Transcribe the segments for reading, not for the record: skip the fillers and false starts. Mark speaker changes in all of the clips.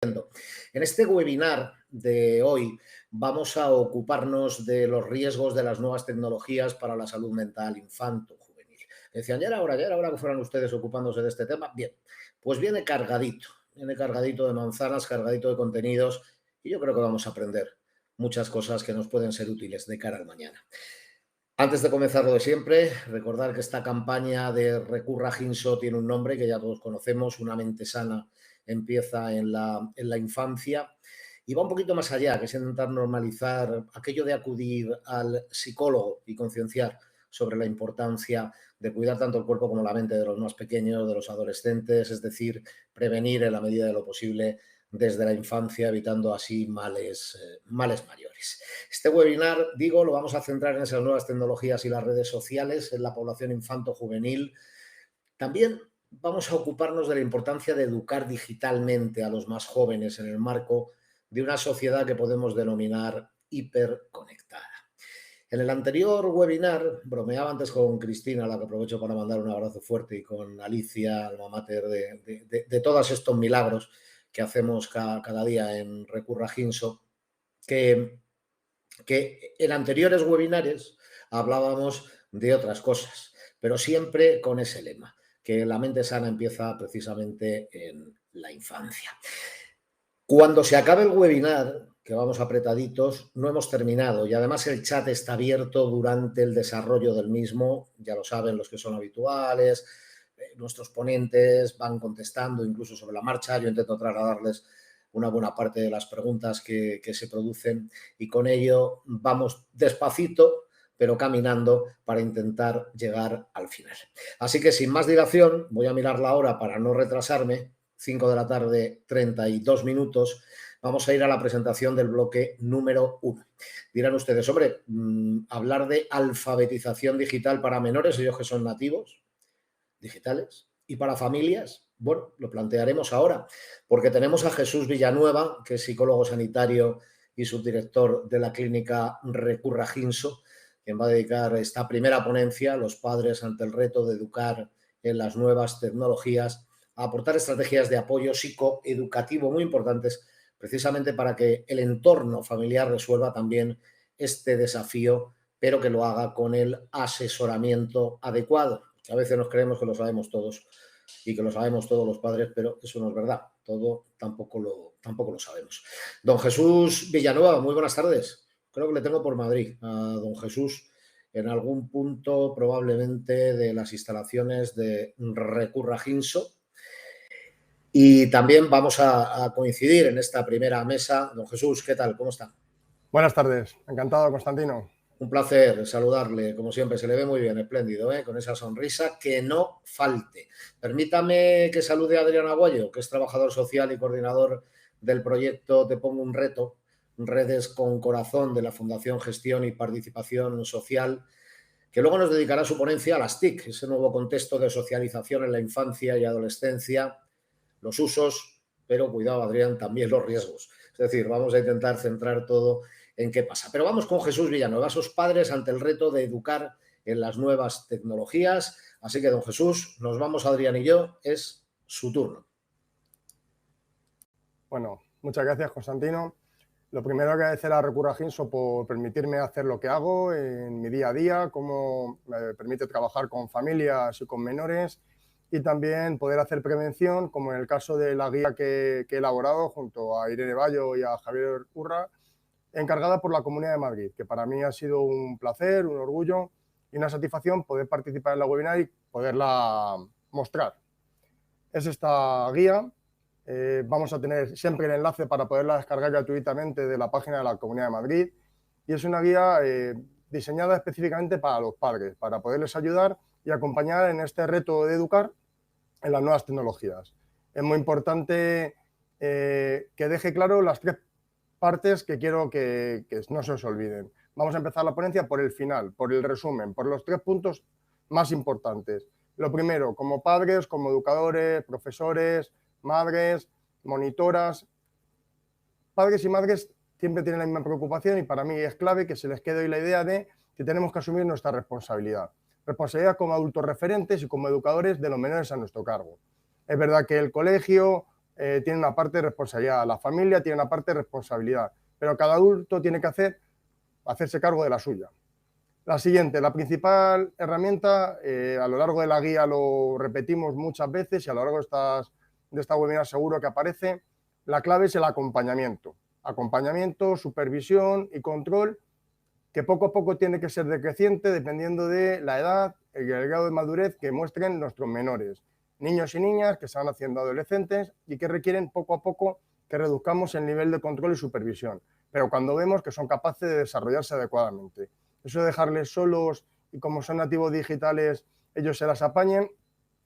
Speaker 1: En este webinar de hoy vamos a ocuparnos de los riesgos de las nuevas tecnologías para la salud mental infanto-juvenil. Decían, ya era hora que fueran ustedes ocupándose de este tema. Bien, pues viene cargadito de manzanas, cargadito de contenidos y yo creo que vamos a aprender muchas cosas que nos pueden ser útiles de cara al mañana. Antes de comenzar lo de siempre, recordar que esta campaña de Recurra Ginso tiene un nombre que ya todos conocemos, Una mente sana empieza en la infancia y va un poquito más allá, que es intentar normalizar aquello de acudir al psicólogo y concienciar sobre la importancia de cuidar tanto el cuerpo como la mente de los más pequeños, de los adolescentes, es decir, prevenir en la medida de lo posible desde la infancia, evitando así males mayores. Este webinar, digo, lo vamos a centrar en esas nuevas tecnologías y las redes sociales, en la población infanto-juvenil. También vamos a ocuparnos de la importancia de educar digitalmente a los más jóvenes en el marco de una sociedad que podemos denominar hiperconectada. En el anterior webinar, bromeaba antes con Cristina, a la que aprovecho para mandar un abrazo fuerte, y con Alicia, alma mater de todos estos milagros que hacemos cada día en Recurra Ginso, que en anteriores webinares hablábamos de otras cosas, pero siempre con ese lema, que la mente sana empieza precisamente en la infancia. Cuando se acabe el webinar, que vamos apretaditos, no hemos terminado y además el chat está abierto durante el desarrollo del mismo, ya lo saben los que son habituales, nuestros ponentes van contestando incluso sobre la marcha, yo intento trasladarles una buena parte de las preguntas que se producen y con ello vamos despacito pero caminando para intentar llegar al final. Así que sin más dilación, voy a mirar la hora para no retrasarme, 5 de la tarde, 32 minutos, vamos a ir a la presentación del bloque número 1. Dirán ustedes, hombre, hablar de alfabetización digital para menores, ellos que son nativos digitales, y para familias, bueno, lo plantearemos ahora, porque tenemos a Jesús Villanueva, que es psicólogo sanitario y subdirector de la clínica Recurra Ginso, quien va a dedicar esta primera ponencia, los padres ante el reto de educar en las nuevas tecnologías, a aportar estrategias de apoyo psicoeducativo muy importantes, precisamente para que el entorno familiar resuelva también este desafío, pero que lo haga con el asesoramiento adecuado. Que a veces nos creemos que lo sabemos todos y que lo sabemos todos los padres, pero eso no es verdad. Todo tampoco lo sabemos. Don Jesús Villanueva, muy buenas tardes. Creo que le tengo por Madrid a don Jesús en algún punto probablemente de las instalaciones de Recurra Ginso. Y también vamos a coincidir en esta primera mesa. Don Jesús, ¿qué tal? ¿Cómo está?
Speaker 2: Buenas tardes, encantado, Constantino.
Speaker 1: Un placer saludarle, como siempre, se le ve muy bien, espléndido, con esa sonrisa, que no falte. Permítame que salude a Adrián Aguayo, que es trabajador social y coordinador del proyecto Te Pongo un Reto, Redes con Corazón de la Fundación Gestión y Participación Social, que luego nos dedicará su ponencia a las TIC, ese nuevo contexto de socialización en la infancia y adolescencia, los usos, pero cuidado, Adrián, también los riesgos. Es decir, vamos a intentar centrar todo en qué pasa. Pero vamos con Jesús Villanueva, esos padres ante el reto de educar en las nuevas tecnologías. Así que, don Jesús, nos vamos Adrián y yo, es su turno.
Speaker 2: Bueno, muchas gracias, Constantino. Lo primero, agradecer a Recurra Ginso por permitirme hacer lo que hago en mi día a día, cómo me permite trabajar con familias y con menores y también poder hacer prevención, como en el caso de la guía que he elaborado junto a Irene Bayo y a Javier Urra, encargada por la Comunidad de Madrid, que para mí ha sido un placer, un orgullo y una satisfacción poder participar en la webinar y poderla mostrar. Es esta guía. Vamos a tener siempre el enlace para poderla descargar gratuitamente de la página de la Comunidad de Madrid y es una guía diseñada específicamente para los padres, para poderles ayudar y acompañar en este reto de educar en las nuevas tecnologías. Es muy importante que deje claro las tres partes que quiero que no se os olviden. Vamos a empezar la ponencia por el final, por el resumen, por los 3 puntos más importantes. Lo primero, como padres, como educadores, profesores, madres, monitoras, padres y madres siempre tienen la misma preocupación y para mí es clave que se les quede hoy la idea de que tenemos que asumir nuestra responsabilidad. Responsabilidad como adultos referentes y como educadores de los menores a nuestro cargo. Es verdad que el colegio tiene una parte de responsabilidad, la familia tiene una parte de responsabilidad, pero cada adulto tiene que hacerse cargo de la suya. La siguiente, la principal herramienta, a lo largo de la guía lo repetimos muchas veces y a lo largo de esta webinar seguro que aparece, la clave es el acompañamiento. Acompañamiento, supervisión y control, que poco a poco tiene que ser decreciente dependiendo de la edad y el grado de madurez que muestren nuestros menores. Niños y niñas que se van haciendo adolescentes y que requieren poco a poco que reduzcamos el nivel de control y supervisión, pero cuando vemos que son capaces de desarrollarse adecuadamente. Eso de dejarles solos y como son nativos digitales ellos se las apañen,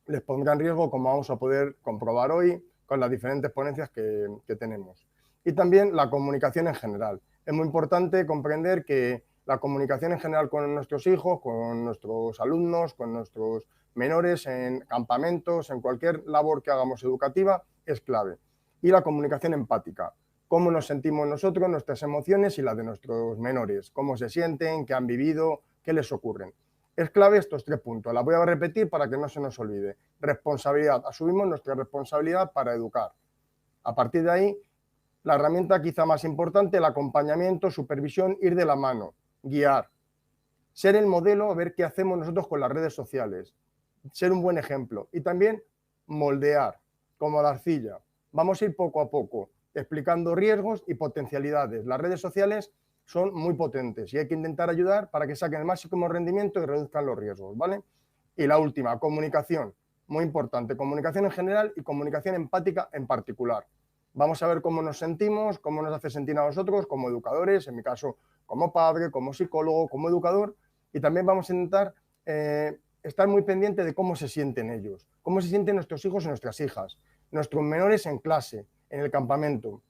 Speaker 2: les pondrá en riesgo, como vamos a poder comprobar hoy con las diferentes ponencias que tenemos. Y también la comunicación en general. Es muy importante comprender que la comunicación en general con nuestros hijos, con nuestros alumnos, con nuestros menores en campamentos, en cualquier labor que hagamos educativa, es clave. Y la comunicación empática. Cómo nos sentimos nosotros, nuestras emociones y las de nuestros menores. Cómo se sienten, qué han vivido, qué les ocurren. Es clave estos 3 puntos. Las voy a repetir para que no se nos olvide. Responsabilidad. Asumimos nuestra responsabilidad para educar. A partir de ahí, la herramienta quizá más importante, el acompañamiento, supervisión, ir de la mano, guiar. Ser el modelo, ver qué hacemos nosotros con las redes sociales. Ser un buen ejemplo. Y también moldear, como la arcilla. Vamos a ir poco a poco, explicando riesgos y potencialidades. Las redes sociales son muy potentes y hay que intentar ayudar para que saquen el máximo rendimiento y reduzcan los riesgos, ¿vale? Y la última, comunicación, muy importante. Comunicación en general y comunicación empática en particular. Vamos a ver cómo nos sentimos, cómo nos hace sentir a nosotros como educadores, en mi caso como padre, como psicólogo, como educador, y también vamos a intentar estar muy pendiente de cómo se sienten ellos, cómo se sienten nuestros hijos y nuestras hijas, nuestros menores en clase, en el campamento,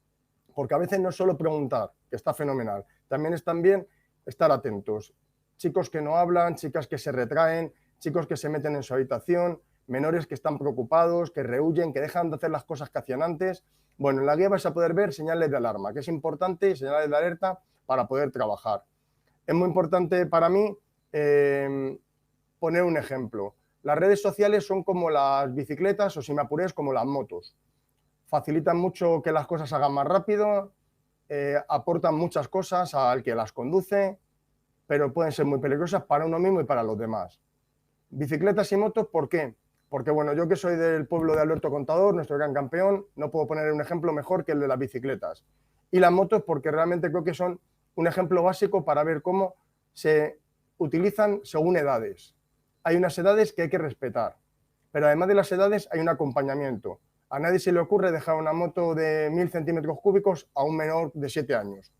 Speaker 2: porque a veces no es solo preguntar, que está fenomenal, también es también estar atentos. Chicos que no hablan, chicas que se retraen, chicos que se meten en su habitación, menores que están preocupados, que rehuyen, que dejan de hacer las cosas que hacían antes. Bueno, en la guía vais a poder ver señales de alarma, que es importante, y señales de alerta para poder trabajar. Es muy importante para mí poner un ejemplo. Las redes sociales son como las bicicletas o, si me apuréis, como las motos. Facilitan mucho que las cosas se hagan más rápido, aportan muchas cosas al que las conduce, pero pueden ser muy peligrosas para uno mismo y para los demás. Bicicletas y motos, ¿por qué? Porque, bueno, yo que soy del pueblo de Alberto Contador, nuestro gran campeón, no puedo poner un ejemplo mejor que el de las bicicletas. Y las motos porque realmente creo que son un ejemplo básico para ver cómo se utilizan según edades. Hay unas edades que hay que respetar, pero además de las edades hay un acompañamiento. A nadie se le ocurre dejar una moto de 1000 centímetros cúbicos a un menor de 7 años.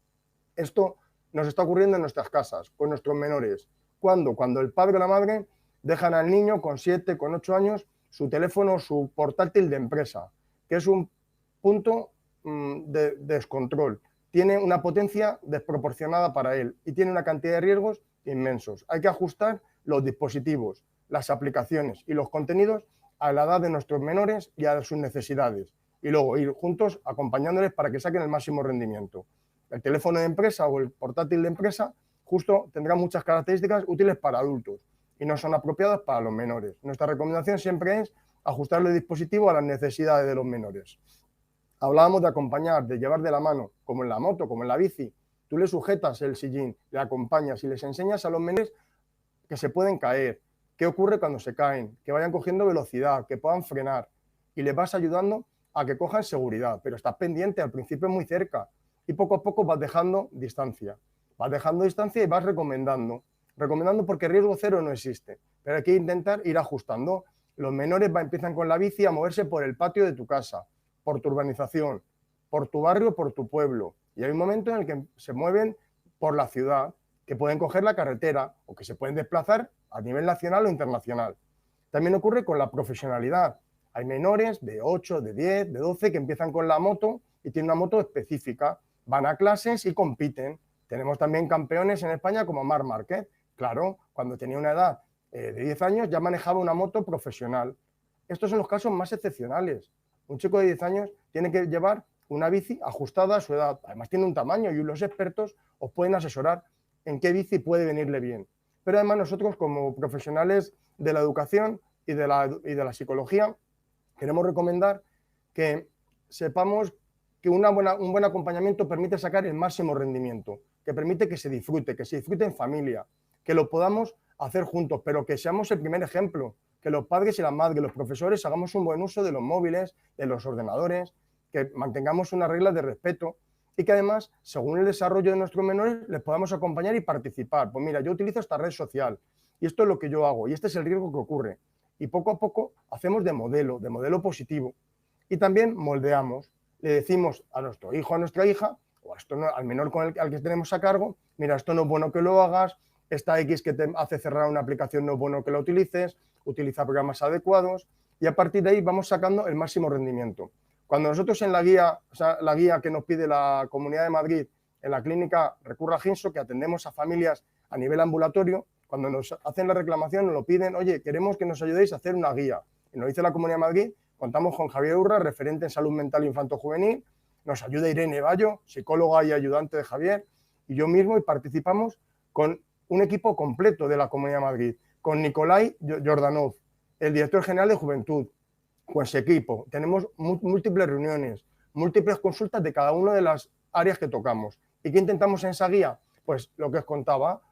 Speaker 2: Esto nos está ocurriendo en nuestras casas, con nuestros menores. ¿Cuándo? Cuando el padre o la madre dejan al niño con 7, con 8 años su teléfono, su portátil de empresa, que es un punto de descontrol. Tiene una potencia desproporcionada para él y tiene una cantidad de riesgos inmensos. Hay que ajustar los dispositivos, las aplicaciones y los contenidos a la edad de nuestros menores y a sus necesidades. Y luego ir juntos acompañándoles para que saquen el máximo rendimiento. El teléfono de empresa o el portátil de empresa justo tendrá muchas características útiles para adultos y no son apropiadas para los menores. Nuestra recomendación siempre es ajustar el dispositivo a las necesidades de los menores. Hablábamos de acompañar, de llevar de la mano, como en la moto, como en la bici. Tú le sujetas el sillín, le acompañas y les enseñas a los menores que se pueden caer, qué ocurre cuando se caen, que vayan cogiendo velocidad, que puedan frenar y les vas ayudando a que cojan seguridad, pero estás pendiente, al principio muy cerca y poco a poco vas dejando distancia. Vas dejando distancia y vas recomendando porque riesgo cero no existe, pero hay que intentar ir ajustando. Los menores empiezan con la bici a moverse por el patio de tu casa, por tu urbanización, por tu barrio, por tu pueblo. Y hay un momento en el que se mueven por la ciudad, que pueden coger la carretera o que se pueden desplazar a nivel nacional o internacional. También ocurre con la profesionalidad. Hay menores de 8, de 10, de 12 que empiezan con la moto y tienen una moto específica. Van a clases y compiten. Tenemos también campeones en España como Marc Márquez. Claro, cuando tenía una edad de 10 años ya manejaba una moto profesional. Estos son los casos más excepcionales. Un chico de 10 años tiene que llevar una bici ajustada a su edad. Además tiene un tamaño y los expertos os pueden asesorar en qué bici puede venirle bien. Pero además nosotros como profesionales de la educación y de la psicología queremos recomendar que sepamos que un buen acompañamiento permite sacar el máximo rendimiento, que permite que se disfrute en familia, que lo podamos hacer juntos, pero que seamos el primer ejemplo, que los padres y las madres, los profesores hagamos un buen uso de los móviles, de los ordenadores, que mantengamos unas reglas de respeto y que además, según el desarrollo de nuestros menores, les podamos acompañar y participar. Pues mira, yo utilizo esta red social y esto es lo que yo hago y este es el riesgo que ocurre. Y poco a poco hacemos de modelo positivo y también moldeamos. Le decimos a nuestro hijo, a nuestra hija, o a esto no, al menor al que tenemos a cargo, mira, esto no es bueno que lo hagas, esta X que te hace cerrar una aplicación no es bueno que la utilices, utiliza programas adecuados y a partir de ahí vamos sacando el máximo rendimiento. Cuando nosotros en la guía, o sea, la guía que nos pide la Comunidad de Madrid en la clínica Recurra Ginso, que atendemos a familias a nivel ambulatorio, cuando nos hacen la reclamación nos lo piden, oye, queremos que nos ayudéis a hacer una guía. Y nos dice la Comunidad de Madrid, contamos con Javier Urra, referente en salud mental infanto-juvenil, nos ayuda Irene Bayo, psicóloga y ayudante de Javier, y yo mismo, y participamos con un equipo completo de la Comunidad de Madrid, con Nikolai Jordanov, el director general de Juventud, con su equipo. Tenemos múltiples reuniones, múltiples consultas de cada una de las áreas que tocamos. ¿Y qué intentamos en esa guía? Pues lo que os contaba,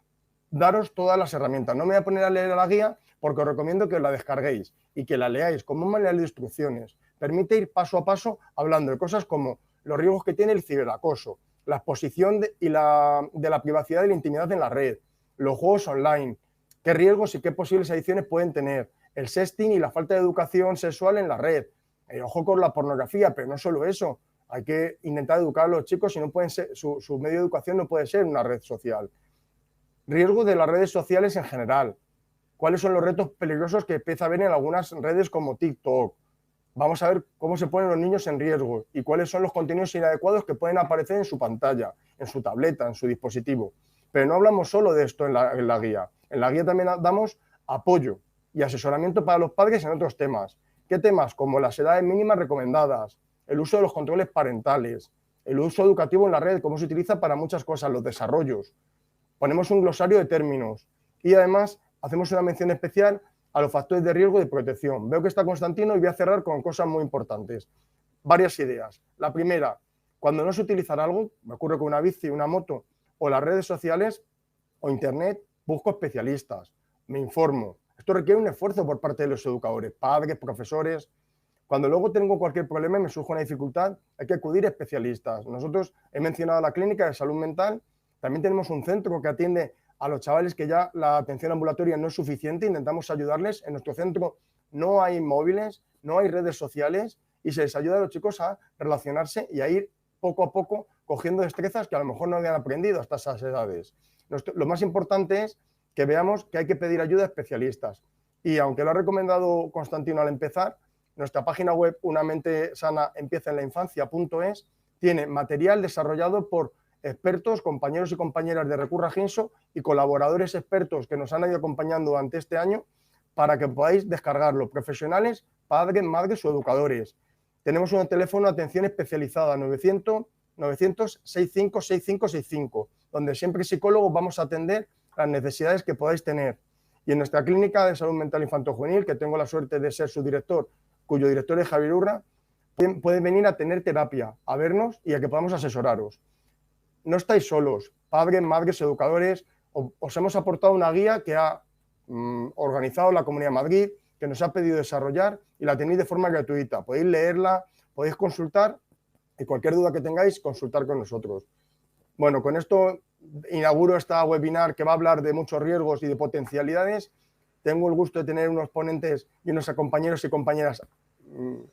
Speaker 2: daros todas las herramientas. No me voy a poner a leer la guía porque os recomiendo que la descarguéis y que la leáis como un manual de instrucciones. Permite ir paso a paso hablando de cosas como los riesgos que tiene el ciberacoso, la exposición de la privacidad y la intimidad en la red, los juegos online, qué riesgos y qué posibles adicciones pueden tener, el sexting y la falta de educación sexual en la red. Ojo con la pornografía, pero no solo eso. Hay que intentar educar a los chicos y no pueden ser, su medio de educación no puede ser una red social. Riesgo de las redes sociales en general. ¿Cuáles son los retos peligrosos que empieza a haber en algunas redes como TikTok? Vamos a ver cómo se ponen los niños en riesgo y cuáles son los contenidos inadecuados que pueden aparecer en su pantalla, en su tableta, en su dispositivo. Pero no hablamos solo de esto en la guía. En la guía también damos apoyo y asesoramiento para los padres en otros temas. ¿Qué temas? Como las edades mínimas recomendadas, el uso de los controles parentales, el uso educativo en la red, cómo se utiliza para muchas cosas, los desarrollos. Ponemos un glosario de términos y además hacemos una mención especial a los factores de riesgo y de protección. Veo que está Constantino y voy a cerrar con cosas muy importantes. Varias ideas. La primera, cuando no sé utilizar algo, me ocurre con una bici, una moto o las redes sociales o internet, busco especialistas, me informo. Esto requiere un esfuerzo por parte de los educadores, padres, profesores. Cuando luego tengo cualquier problema y me surge una dificultad, hay que acudir a especialistas. Nosotros he mencionado la clínica de salud mental, también tenemos un centro que atiende a los chavales que ya la atención ambulatoria no es suficiente, intentamos ayudarles. En nuestro centro no hay móviles, no hay redes sociales y se les ayuda a los chicos a relacionarse y a ir poco a poco cogiendo destrezas que a lo mejor no habían aprendido hasta esas edades. Lo más importante es que veamos que hay que pedir ayuda a especialistas. Y aunque lo ha recomendado Constantino al empezar, nuestra página web Una mente sana empieza en la infancia.es tiene material desarrollado por expertos, compañeros y compañeras de Recurra Ginso y colaboradores expertos que nos han ido acompañando durante este año para que podáis descargarlo, profesionales, padres, madres o educadores. Tenemos un teléfono de atención especializada 900-656565, donde siempre psicólogos vamos a atender las necesidades que podáis tener. Y en nuestra clínica de salud mental infanto-juvenil, que tengo la suerte de ser su director, cuyo director es Javier Urra, pueden venir a tener terapia, a vernos y a que podamos asesoraros. No estáis solos, padres, madres, educadores, os hemos aportado una guía que ha organizado la Comunidad de Madrid, que nos ha pedido desarrollar y la tenéis de forma gratuita. Podéis leerla, podéis consultar y cualquier duda que tengáis, consultar con nosotros. Bueno, con esto inauguro esta webinar que va a hablar de muchos riesgos y de potencialidades. Tengo el gusto de tener unos ponentes y unos compañeros y compañeras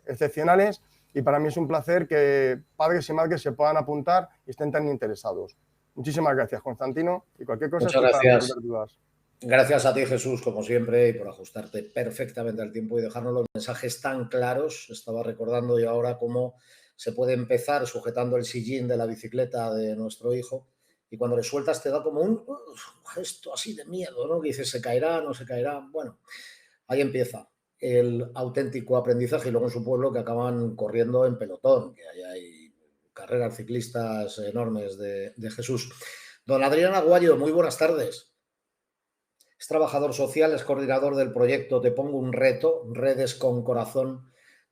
Speaker 2: excepcionales y para mí es un placer que padres y madres se puedan apuntar y estén tan interesados. Muchísimas gracias, Constantino, y cualquier cosa
Speaker 1: Muchas
Speaker 2: estoy para
Speaker 1: gracias.
Speaker 2: resolver dudas.
Speaker 1: Gracias a ti, Jesús, como siempre, y por ajustarte perfectamente al tiempo y dejarnos los mensajes tan claros. Estaba recordando yo ahora cómo se puede empezar sujetando el sillín de la bicicleta de nuestro hijo y cuando le sueltas te da como un gesto así de miedo, ¿no? Que dices, ¿se caerá, no se caerá? Bueno, ahí empieza el auténtico aprendizaje y luego en su pueblo que acaban corriendo en pelotón, que ahí hay carreras ciclistas enormes de Jesús. Don Adrián Aguayo, muy buenas tardes. Es trabajador social, es coordinador del proyecto Te Pongo un Reto, Redes con Corazón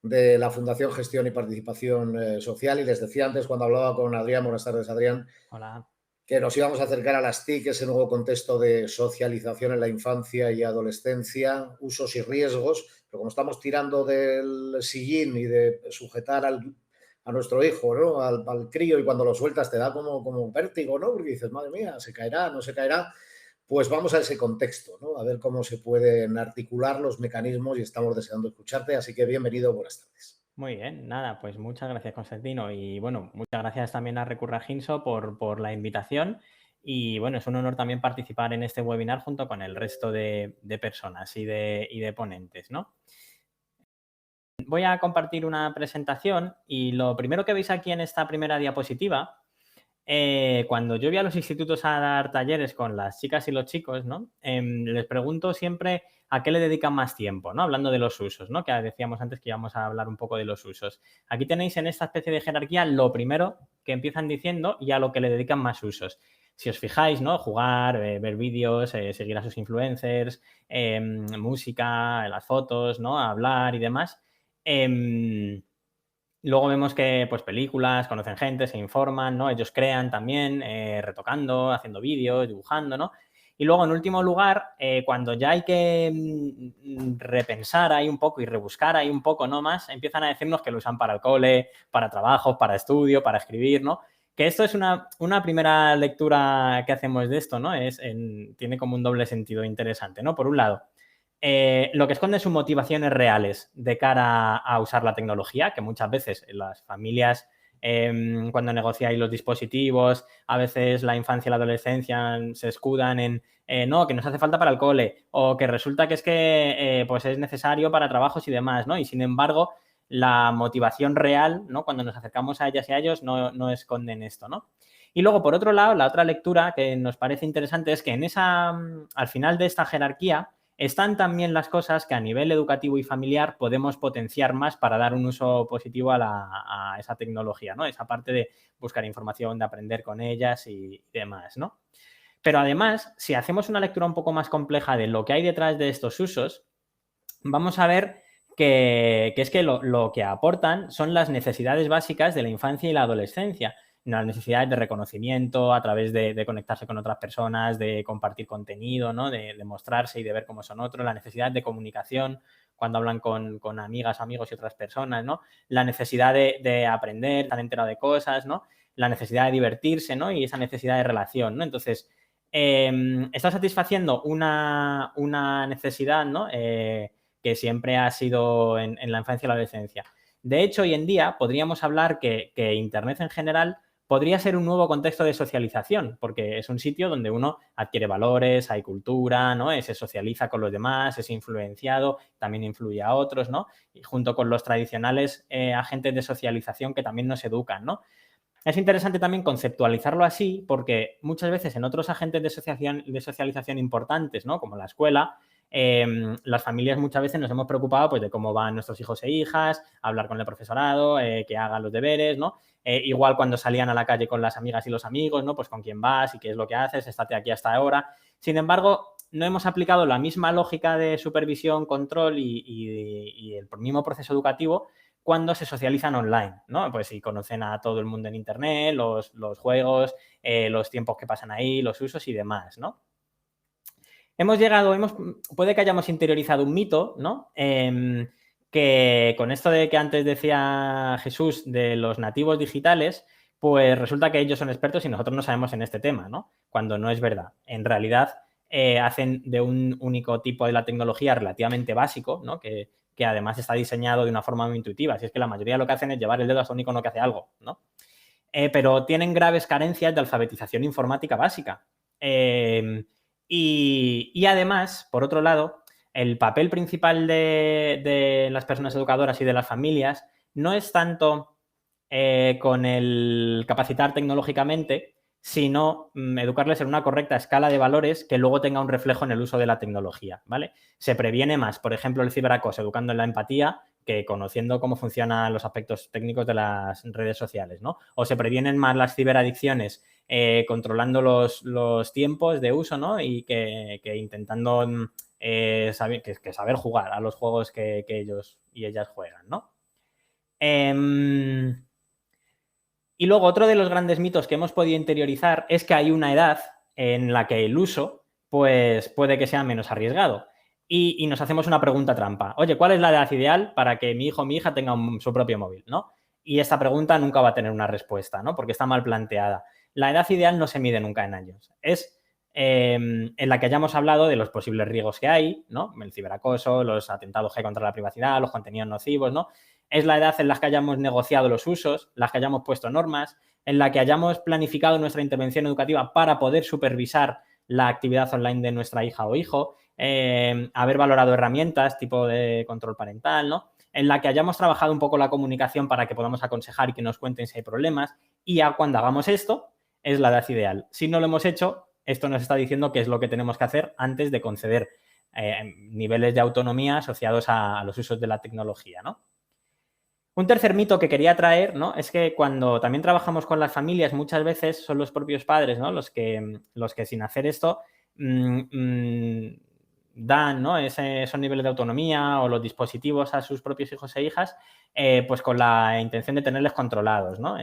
Speaker 1: de la Fundación Gestión y Participación Social, y les decía antes cuando hablaba con Adrián, buenas tardes Adrián,
Speaker 3: Hola.
Speaker 1: que nos íbamos a acercar a las TIC, ese nuevo contexto de socialización en la infancia y adolescencia, usos y riesgos, pero como estamos tirando del sillín y de sujetar a nuestro hijo, ¿no? Al crío, y cuando lo sueltas te da como un vértigo, ¿no? Porque dices, madre mía, se caerá, no se caerá. Pues vamos a ese contexto, ¿no? A ver cómo se pueden articular los mecanismos, y estamos deseando escucharte, así que bienvenido, buenas tardes.
Speaker 3: Muy bien, nada, pues muchas gracias, Constantino. Y bueno, muchas gracias también a Recurra Ginso por la invitación. Y bueno, es un honor también participar en este webinar junto con el resto de personas y de ponentes, ¿no? Voy a compartir una presentación y lo primero que veis aquí en esta primera diapositiva, cuando yo voy a los institutos a dar talleres con las chicas y los chicos, ¿no? Les pregunto siempre a qué le dedican más tiempo, ¿no? Hablando de los usos, ¿no? Que decíamos antes que íbamos a hablar un poco de los usos. Aquí tenéis en esta especie de jerarquía lo primero que empiezan diciendo y a lo que le dedican más usos. Si os fijáis, ¿no? Jugar, ver vídeos, seguir a sus influencers, música, las fotos, ¿no? Hablar y demás. Luego vemos que, pues, películas, conocen gente, se informan, ¿no? Ellos crean también, retocando, haciendo vídeos, dibujando, ¿no? Y luego, en último lugar, cuando ya hay que repensar ahí un poco y rebuscar ahí un poco, ¿no? Más, empiezan a decirnos que lo usan para el cole, para trabajos, para estudio, para escribir, ¿no? Que esto es una primera lectura que hacemos de esto, ¿no? Tiene como un doble sentido interesante, ¿no? Por un lado, lo que esconde sus motivaciones reales de cara a usar la tecnología, que muchas veces las familias, cuando negociáis los dispositivos, a veces la infancia y la adolescencia se escudan en no, que nos hace falta para el cole, o que resulta que es que pues es necesario para trabajos y demás, ¿no? Y sin embargo, la motivación real, ¿no? Cuando nos acercamos a ellas y a ellos, no esconden esto, ¿no? Y luego, por otro lado, la otra lectura que nos parece interesante es que al final de esta jerarquía, están también las cosas que a nivel educativo y familiar podemos potenciar más para dar un uso positivo a esa tecnología, ¿no? Esa parte de buscar información, de aprender con ellas y demás, ¿no? Pero además, si hacemos una lectura un poco más compleja de lo que hay detrás de estos usos, vamos a ver que es que lo que aportan son las necesidades básicas de la infancia y la adolescencia. Las necesidades de reconocimiento a través de conectarse con otras personas, de compartir contenido, ¿no? De mostrarse y de ver cómo son otros, la necesidad de comunicación cuando hablan con amigas, amigos y otras personas, ¿no? La necesidad de aprender, estar enterado de cosas, ¿no? La necesidad de divertirse, ¿no? Y esa necesidad de relación, ¿no? Entonces, está satisfaciendo una necesidad, ¿no? Que siempre ha sido en la infancia y la adolescencia. De hecho, hoy en día podríamos hablar que Internet en general podría ser un nuevo contexto de socialización, porque es un sitio donde uno adquiere valores, hay cultura, ¿no? Se socializa con los demás, es influenciado, también influye a otros, ¿no? Y junto con los tradicionales agentes de socialización que también nos educan, ¿no? Es interesante también conceptualizarlo así porque muchas veces en otros agentes de socialización importantes, ¿no? Como la escuela, las familias muchas veces nos hemos preocupado pues, de cómo van nuestros hijos e hijas, hablar con el profesorado, que hagan los deberes, ¿no? Igual cuando salían a la calle con las amigas y los amigos, ¿no? Pues con quién vas y qué es lo que haces, estate aquí hasta ahora. Sin embargo, no hemos aplicado la misma lógica de supervisión, control y el mismo proceso educativo cuando se socializan online, ¿no? Pues si conocen a todo el mundo en Internet, los juegos, los tiempos que pasan ahí, los usos y demás, ¿no? Puede que hayamos interiorizado un mito, ¿no? Que con esto de que antes decía Jesús de los nativos digitales, pues resulta que ellos son expertos y nosotros no sabemos en este tema, ¿no? Cuando no es verdad. En realidad, hacen de un único tipo de la tecnología relativamente básico, ¿no? Que además está diseñado de una forma muy intuitiva. Así es que la mayoría de lo que hacen es llevar el dedo hasta un icono que hace algo, ¿no? Pero tienen graves carencias de alfabetización informática básica. Y además, por otro lado, el papel principal de las personas educadoras y de las familias no es tanto con el capacitar tecnológicamente, sino educarles en una correcta escala de valores que luego tenga un reflejo en el uso de la tecnología, ¿vale? Se previene más, por ejemplo, el ciberacoso educando en la empatía que conociendo cómo funcionan los aspectos técnicos de las redes sociales, ¿no? O se previenen más las ciberadicciones controlando los tiempos de uso, ¿no? Y que intentando saber jugar a los juegos que ellos y ellas juegan, ¿no? Y luego otro de los grandes mitos que hemos podido interiorizar es que hay una edad en la que el uso pues puede que sea menos arriesgado. Y nos hacemos una pregunta trampa. Oye, ¿cuál es la edad ideal para que mi hijo o mi hija tenga su propio móvil, ¿no? Y esta pregunta nunca va a tener una respuesta, ¿no? Porque está mal planteada. La edad ideal no se mide nunca en años. Es en la que hayamos hablado de los posibles riesgos que hay, ¿no? El ciberacoso, los atentados que hay contra la privacidad, los contenidos nocivos, ¿no? Es la edad en la que hayamos negociado los usos, en la que hayamos puesto normas, en la que hayamos planificado nuestra intervención educativa para poder supervisar la actividad online de nuestra hija o hijo, haber valorado herramientas tipo de control parental, ¿no? En la que hayamos trabajado un poco la comunicación para que podamos aconsejar y que nos cuenten si hay problemas. Y ya cuando hagamos esto, es la edad ideal. Si no lo hemos hecho, esto nos está diciendo qué es lo que tenemos que hacer antes de conceder niveles de autonomía asociados a los usos de la tecnología, ¿no? Un tercer mito que quería traer, ¿no? Es que cuando también trabajamos con las familias, muchas veces son los propios padres, ¿no? Los que sin hacer esto dan, ¿no? Esos niveles de autonomía o los dispositivos a sus propios hijos e hijas, pues con la intención de tenerles controlados, ¿no?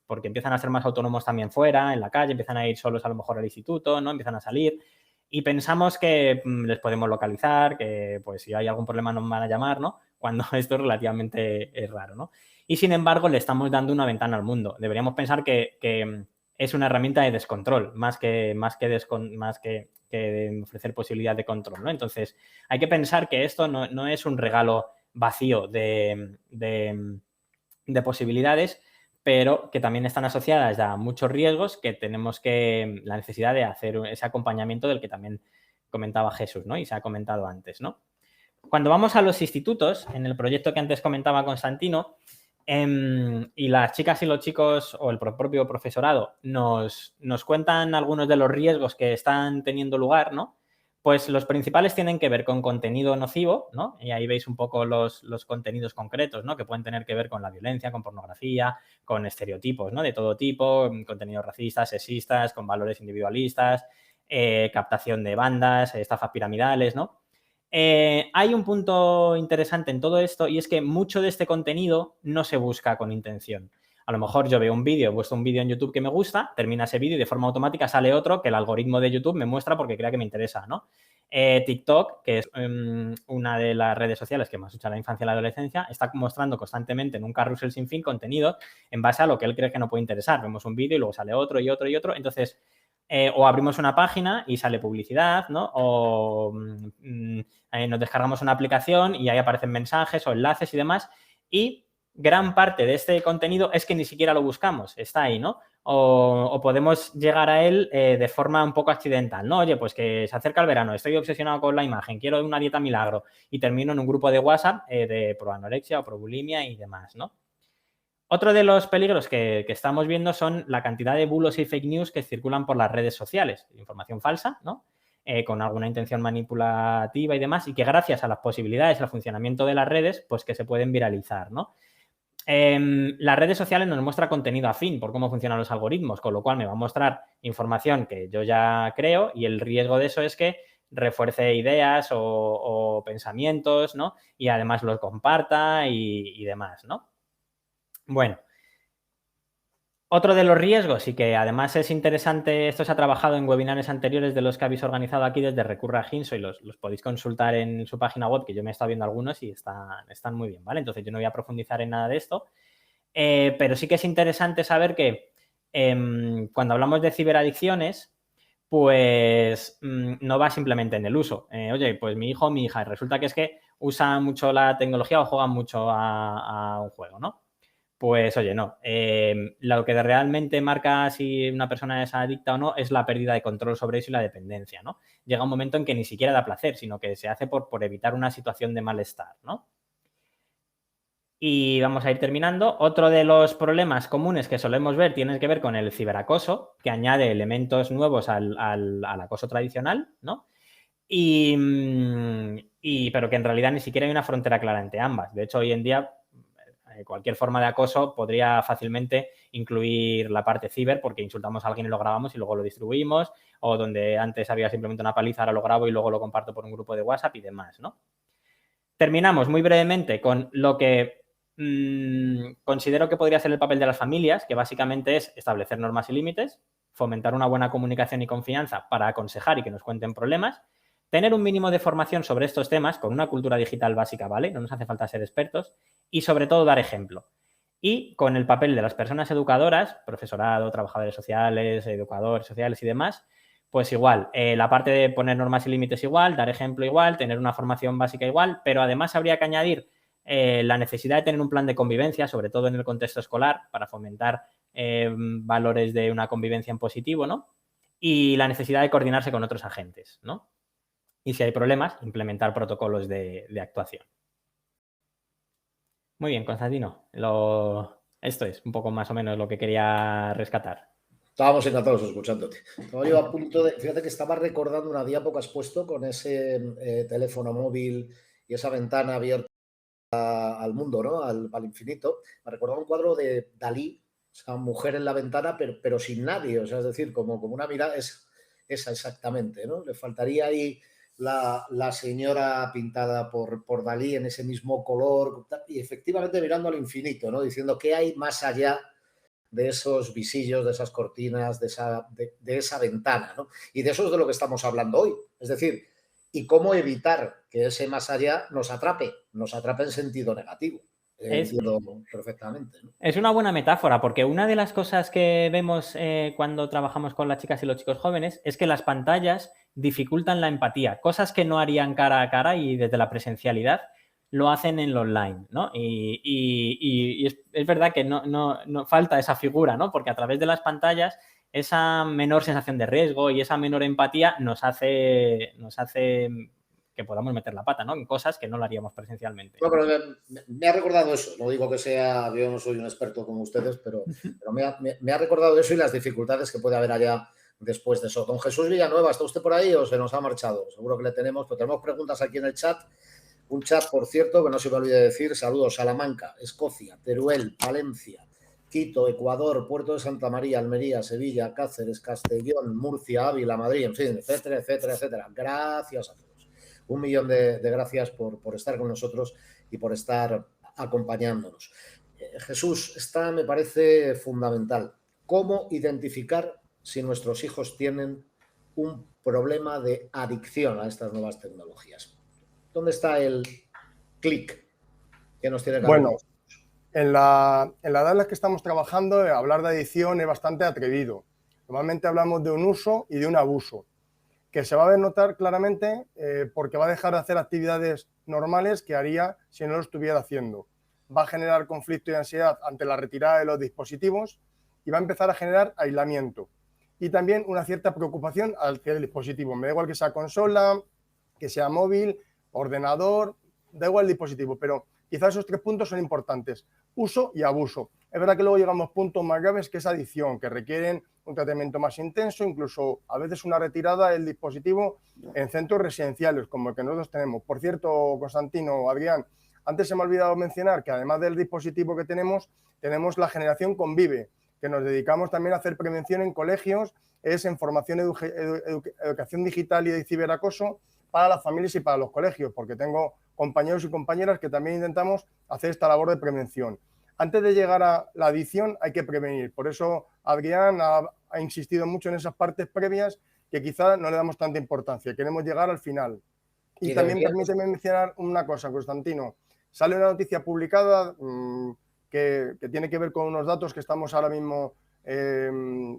Speaker 3: Porque empiezan a ser más autónomos también fuera, en la calle, empiezan a ir solos a lo mejor al instituto, ¿no? Empiezan a salir y pensamos que les podemos localizar, que pues si hay algún problema nos van a llamar, ¿no? Cuando esto es relativamente raro, ¿no? Y sin embargo le estamos dando una ventana al mundo. Deberíamos pensar que es una herramienta de descontrol, más que de ofrecer posibilidad de control, ¿no? Entonces hay que pensar que esto no es un regalo vacío de posibilidades, pero que también están asociadas a muchos riesgos que tenemos la necesidad de hacer ese acompañamiento del que también comentaba Jesús, ¿no? Y se ha comentado antes, ¿no? Cuando vamos a los institutos, en el proyecto que antes comentaba Constantino, y las chicas y los chicos o el propio profesorado nos cuentan algunos de los riesgos que están teniendo lugar, ¿no? Pues los principales tienen que ver con contenido nocivo, ¿no? Y ahí veis un poco los contenidos concretos, ¿no? Que pueden tener que ver con la violencia, con pornografía, con estereotipos, ¿no? De todo tipo, contenidos racistas, sexistas, con valores individualistas, captación de bandas, estafas piramidales, ¿no? Hay un punto interesante en todo esto y es que mucho de este contenido no se busca con intención. A lo mejor yo veo un vídeo, he puesto un vídeo en YouTube que me gusta, termina ese vídeo y de forma automática sale otro que el algoritmo de YouTube me muestra porque crea que me interesa, ¿no? TikTok, que es una de las redes sociales que más usa la infancia y la adolescencia, está mostrando constantemente en un carrusel sin fin contenido en base a lo que él cree que no puede interesar. Vemos un vídeo y luego sale otro y otro y otro. Entonces, o abrimos una página y sale publicidad, ¿no? O nos descargamos una aplicación y ahí aparecen mensajes o enlaces y demás. Y gran parte de este contenido es que ni siquiera lo buscamos, está ahí, ¿no? O podemos llegar a él de forma un poco accidental, ¿no? Oye, pues que se acerca el verano, estoy obsesionado con la imagen, quiero una dieta milagro y termino en un grupo de WhatsApp de proanorexia o probulimia y demás, ¿no? Otro de los peligros que estamos viendo son la cantidad de bulos y fake news que circulan por las redes sociales. Información falsa, ¿no? Con alguna intención manipulativa y demás, y que gracias a las posibilidades y al funcionamiento de las redes, pues que se pueden viralizar, ¿no? Las redes sociales nos muestran contenido afín por cómo funcionan los algoritmos, con lo cual me va a mostrar información que yo ya creo y el riesgo de eso es que refuerce ideas o pensamientos, ¿no? Y además los comparta y demás, ¿no? Bueno, otro de los riesgos y que además es interesante, esto se ha trabajado en webinares anteriores de los que habéis organizado aquí desde Recurra a Ginso y los podéis consultar en su página web, que yo me he estado viendo algunos y están muy bien, ¿vale? Entonces yo no voy a profundizar en nada de esto, pero sí que es interesante saber que cuando hablamos de ciberadicciones, pues no va simplemente en el uso. Oye, pues mi hijo o mi hija, resulta que es que usa mucho la tecnología o juega mucho a un juego, ¿no? Pues oye, no. Lo que realmente marca si una persona es adicta o no es la pérdida de control sobre eso y la dependencia, ¿no? Llega un momento en que ni siquiera da placer, sino que se hace por evitar una situación de malestar, ¿no? Y vamos a ir terminando. Otro de los problemas comunes que solemos ver tiene que ver con el ciberacoso, que añade elementos nuevos al acoso tradicional, ¿no? Pero que en realidad ni siquiera hay una frontera clara entre ambas. De hecho, hoy en día cualquier forma de acoso podría fácilmente incluir la parte ciber porque insultamos a alguien y lo grabamos y luego lo distribuimos, o donde antes había simplemente una paliza, ahora lo grabo y luego lo comparto por un grupo de WhatsApp y demás, ¿no? Terminamos muy brevemente con lo que considero que podría ser el papel de las familias, que básicamente es establecer normas y límites, fomentar una buena comunicación y confianza para aconsejar y que nos cuenten problemas, tener un mínimo de formación sobre estos temas con una cultura digital básica, ¿vale? No nos hace falta ser expertos y sobre todo dar ejemplo. Y con el papel de las personas educadoras, profesorado, trabajadores sociales, educadores sociales y demás, pues igual, la parte de poner normas y límites igual, dar ejemplo igual, tener una formación básica igual, pero además habría que añadir la necesidad de tener un plan de convivencia, sobre todo en el contexto escolar, para fomentar valores de una convivencia en positivo, ¿no? Y la necesidad de coordinarse con otros agentes, ¿no? Y si hay problemas, implementar protocolos de actuación. Muy bien, Constantino. Esto es un poco más o menos lo que quería rescatar.
Speaker 1: Estábamos encantados escuchándote. Estaba yo a punto de... Fíjate que estaba recordando una diapo que has puesto con ese teléfono móvil y esa ventana abierta al mundo, ¿no? Al infinito. Me recordaba un cuadro de Dalí, esa mujer en la ventana, pero sin nadie. O sea, es decir, como una mirada, es esa exactamente, ¿no? Le faltaría ahí la señora pintada por Dalí en ese mismo color y efectivamente mirando al infinito, ¿no? Diciendo qué hay más allá de esos visillos, de esas cortinas, de esa ventana, ¿no? Y de eso es de lo que estamos hablando hoy. Es decir, y cómo evitar que ese más allá nos atrape en sentido negativo. Entiendo perfectamente, ¿no?
Speaker 3: Es una buena metáfora, porque una de las cosas que vemos cuando trabajamos con las chicas y los chicos jóvenes es que las pantallas dificultan la empatía, cosas que no harían cara a cara y desde la presencialidad lo hacen en lo online, ¿no? Y es verdad que no falta esa figura, ¿no? Porque a través de las pantallas esa menor sensación de riesgo y esa menor empatía nos hace que podamos meter la pata, ¿no? En cosas que no lo haríamos presencialmente.
Speaker 1: No, pero me ha recordado eso. No digo que sea, yo no soy un experto como ustedes, pero me ha recordado eso y las dificultades que puede haber allá después de eso. Don Jesús Villanueva, ¿está usted por ahí o se nos ha marchado? Seguro que le tenemos, pero tenemos preguntas aquí en el chat. Un chat, por cierto, que no se me olvide decir. Saludos, Salamanca, Escocia, Teruel, Valencia, Quito, Ecuador, Puerto de Santa María, Almería, Sevilla, Cáceres, Castellón, Murcia, Ávila, Madrid, en fin, etcétera, etcétera, etcétera. Gracias a todos. 1.000.000 de gracias por estar con nosotros y por estar acompañándonos. Jesús, esta me parece fundamental. ¿Cómo identificar si nuestros hijos tienen un problema de adicción a estas nuevas tecnologías? ¿Dónde está el clic que nos tiene que
Speaker 2: Bueno, en la edad en la que estamos trabajando, hablar de adicción es bastante atrevido. Normalmente hablamos de un uso y de un abuso, que se va a ver notar claramente porque va a dejar de hacer actividades normales que haría si no lo estuviera haciendo. Va a generar conflicto y ansiedad ante la retirada de los dispositivos y va a empezar a generar aislamiento. Y también una cierta preocupación hacia el dispositivo. Me da igual que sea consola, que sea móvil, ordenador, da igual el dispositivo, pero quizás esos 3 puntos son importantes. Uso y abuso. Es verdad que luego llegamos a puntos más graves que es adicción, que requieren un tratamiento más intenso, incluso a veces una retirada del dispositivo en centros residenciales, como el que nosotros tenemos. Por cierto, Constantino, Adrián, antes se me ha olvidado mencionar que además del dispositivo que tenemos la generación Convive, que nos dedicamos también a hacer prevención en colegios, es en formación, educación digital y de ciberacoso para las familias y para los colegios, porque tengo compañeros y compañeras que también intentamos hacer esta labor de prevención. Antes de llegar a la adicción hay que prevenir. Por eso Adrián ha insistido mucho en esas partes previas que quizá no le damos tanta importancia. Queremos llegar al final. Y también permíteme mencionar una cosa, Constantino. Sale una noticia publicada que tiene que ver con unos datos que estamos ahora mismo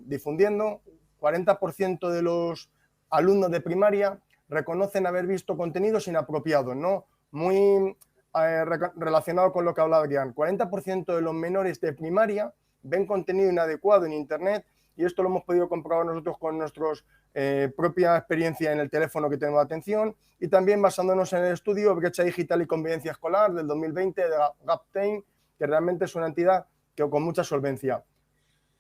Speaker 2: difundiendo. 40% de los alumnos de primaria reconocen haber visto contenidos inapropiados, ¿no? Muy relacionado con lo que habla Adrián. 40% de los menores de primaria ven contenido inadecuado en Internet y esto lo hemos podido comprobar nosotros con nuestra propia experiencia en el teléfono que tenemos de atención y también basándonos en el estudio Brecha Digital y Convivencia Escolar del 2020 de Gaptain, que realmente es una entidad que con mucha solvencia.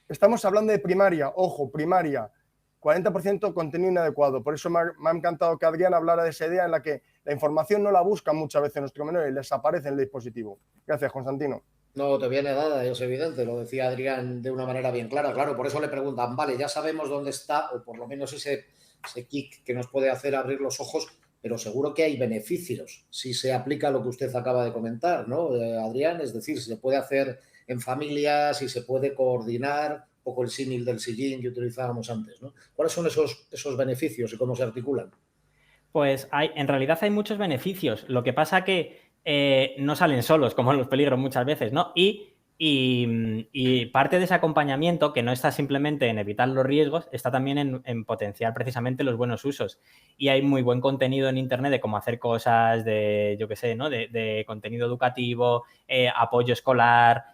Speaker 2: Estamos hablando de primaria, ojo, primaria. 40% contenido inadecuado. Por eso me ha encantado que Adrián hablara de esa idea en la que la información no la buscan muchas veces nuestros menores, les aparece en el dispositivo. Gracias, Constantino.
Speaker 1: No te viene dada, es evidente, lo decía Adrián de una manera bien clara, claro, por eso le preguntan, vale, ya sabemos dónde está, o por lo menos ese kick que nos puede hacer abrir los ojos, pero seguro que hay beneficios si se aplica lo que usted acaba de comentar, ¿no, Adrián? Es decir, si se puede hacer en familia, si se puede coordinar, un poco el símil del sillín que utilizábamos antes, ¿no? ¿Cuáles son esos beneficios y cómo se articulan?
Speaker 3: Pues en realidad hay muchos beneficios. Lo que pasa que no salen solos, como en los peligros muchas veces, ¿no? Y parte de ese acompañamiento, que no está simplemente en evitar los riesgos, está también en potenciar precisamente los buenos usos. Y hay muy buen contenido en Internet de cómo hacer cosas de, yo qué sé, ¿no? De contenido educativo, apoyo escolar,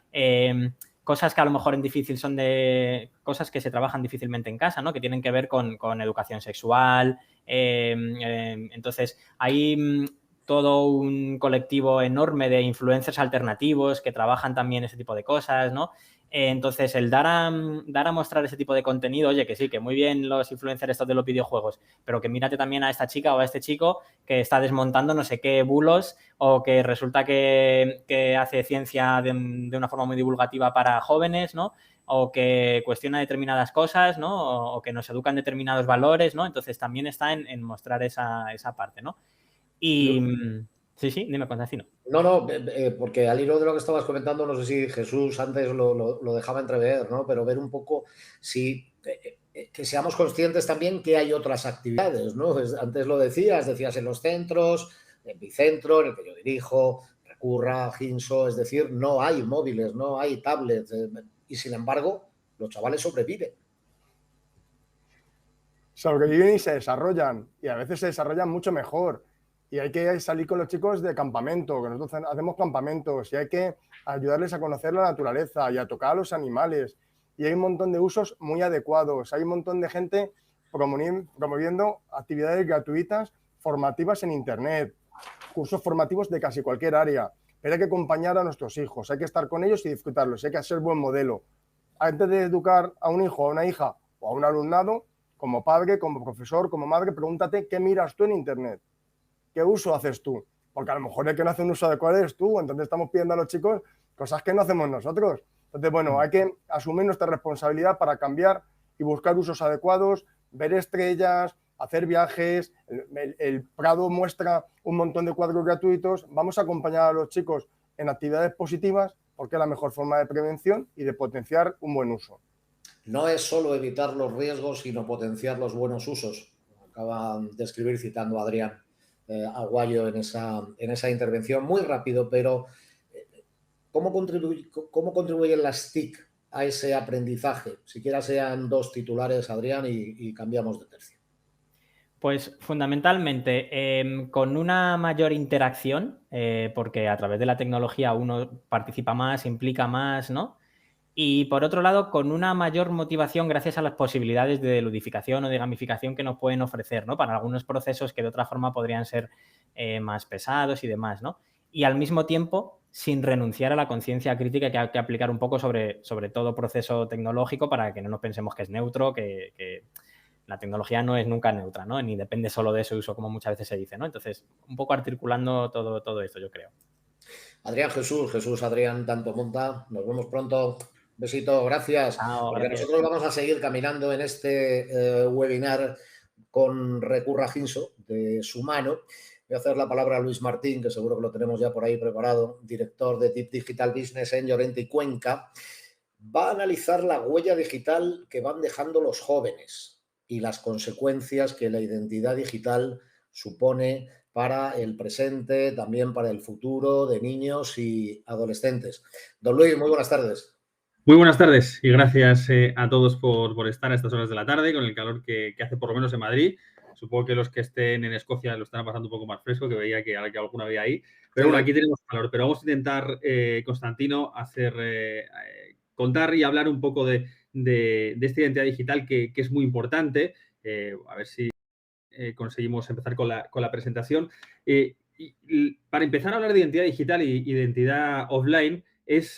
Speaker 3: cosas que a lo mejor en difícil son de cosas que se trabajan difícilmente en casa, ¿no? Que tienen que ver con educación sexual. Entonces, hay todo un colectivo enorme de influencers alternativos que trabajan también ese tipo de cosas, ¿no? Entonces, el dar a mostrar ese tipo de contenido, oye, que sí, que muy bien los influencers estos de los videojuegos, pero que mírate también a esta chica o a este chico que está desmontando no sé qué bulos o que resulta que hace ciencia de una forma muy divulgativa para jóvenes, ¿no? O que cuestiona determinadas cosas, ¿no? O que nos educan determinados valores, ¿no? Entonces, también está en mostrar esa parte, ¿no? Y sí, dime, Constantino.
Speaker 1: No, porque al hilo de lo que estabas comentando, no sé si Jesús antes lo dejaba entrever, ¿no? Pero ver un poco si que seamos conscientes también que hay otras actividades, ¿no? Antes lo decías en los centros, en Bicentro, en el que yo dirijo, Recurra, Ginso, es decir, no hay móviles, no hay tablets, y sin embargo, los chavales sobreviven.
Speaker 2: Sobreviven y se desarrollan, y a veces se desarrollan mucho mejor. Y hay que salir con los chicos de campamento, que nosotros hacemos campamentos, y hay que ayudarles a conocer la naturaleza y a tocar a los animales. Y hay un montón de usos muy adecuados. Hay un montón de gente promoviendo actividades gratuitas formativas en Internet, cursos formativos de casi cualquier área. Pero hay que acompañar a nuestros hijos, hay que estar con ellos y disfrutarlos, hay que ser buen modelo. Antes de educar a un hijo, a una hija o a un alumnado, como padre, como profesor, como madre, pregúntate qué miras tú en Internet. ¿Qué uso haces tú? Porque a lo mejor el que no hace un uso adecuado eres tú, entonces estamos pidiendo a los chicos cosas que no hacemos nosotros. Entonces, bueno, hay que asumir nuestra responsabilidad para cambiar y buscar usos adecuados, ver estrellas, hacer viajes. El Prado muestra un montón de cuadros gratuitos. Vamos a acompañar a los chicos en actividades positivas porque es la mejor forma de prevención y de potenciar un buen uso.
Speaker 1: No es solo evitar los riesgos, sino potenciar los buenos usos. Acaba de escribir citando a Adrián Aguayo en esa intervención. Muy rápido, pero ¿cómo contribuyen las TIC a ese aprendizaje? Siquiera sean dos titulares, Adrián, y cambiamos de tercio.
Speaker 3: Pues fundamentalmente con una mayor interacción, porque a través de la tecnología uno participa más, implica más, ¿no? Y por otro lado, con una mayor motivación gracias a las posibilidades de ludificación o de gamificación que nos pueden ofrecer, ¿no? Para algunos procesos que de otra forma podrían ser más pesados y demás, ¿no? Y al mismo tiempo, sin renunciar a la conciencia crítica que hay que aplicar un poco sobre todo proceso tecnológico para que no nos pensemos que es neutro, que la tecnología no es nunca neutra, ¿no? Ni depende solo de su uso, como muchas veces se dice, ¿no? Entonces, un poco articulando todo esto, yo creo.
Speaker 1: Adrián, Jesús, Adrián, tanto monta. Nos vemos pronto. Besito, gracias. Porque
Speaker 3: Gracias.
Speaker 1: nosotros vamos a seguir caminando en este webinar con Recurra Ginso de su mano. Voy a hacer la palabra a Luis Martín, que seguro que lo tenemos ya por ahí preparado, director de Deep Digital Business en Llorente y Cuenca. Va a analizar la huella digital que van dejando los jóvenes y las consecuencias que la identidad digital supone para el presente, también para el futuro de niños y adolescentes. Don Luis, muy buenas tardes.
Speaker 4: Muy buenas tardes y gracias a todos por estar a estas horas de la tarde con el calor que hace por lo menos en Madrid. Supongo que los que estén en Escocia lo están pasando un poco más fresco, que veía que alguna había ahí. Pero bueno, aquí tenemos calor. Pero vamos a intentar, Constantino, contar y hablar un poco de esta identidad digital que es muy importante. A ver si conseguimos empezar con la presentación. Para empezar a hablar de identidad digital y identidad offline, es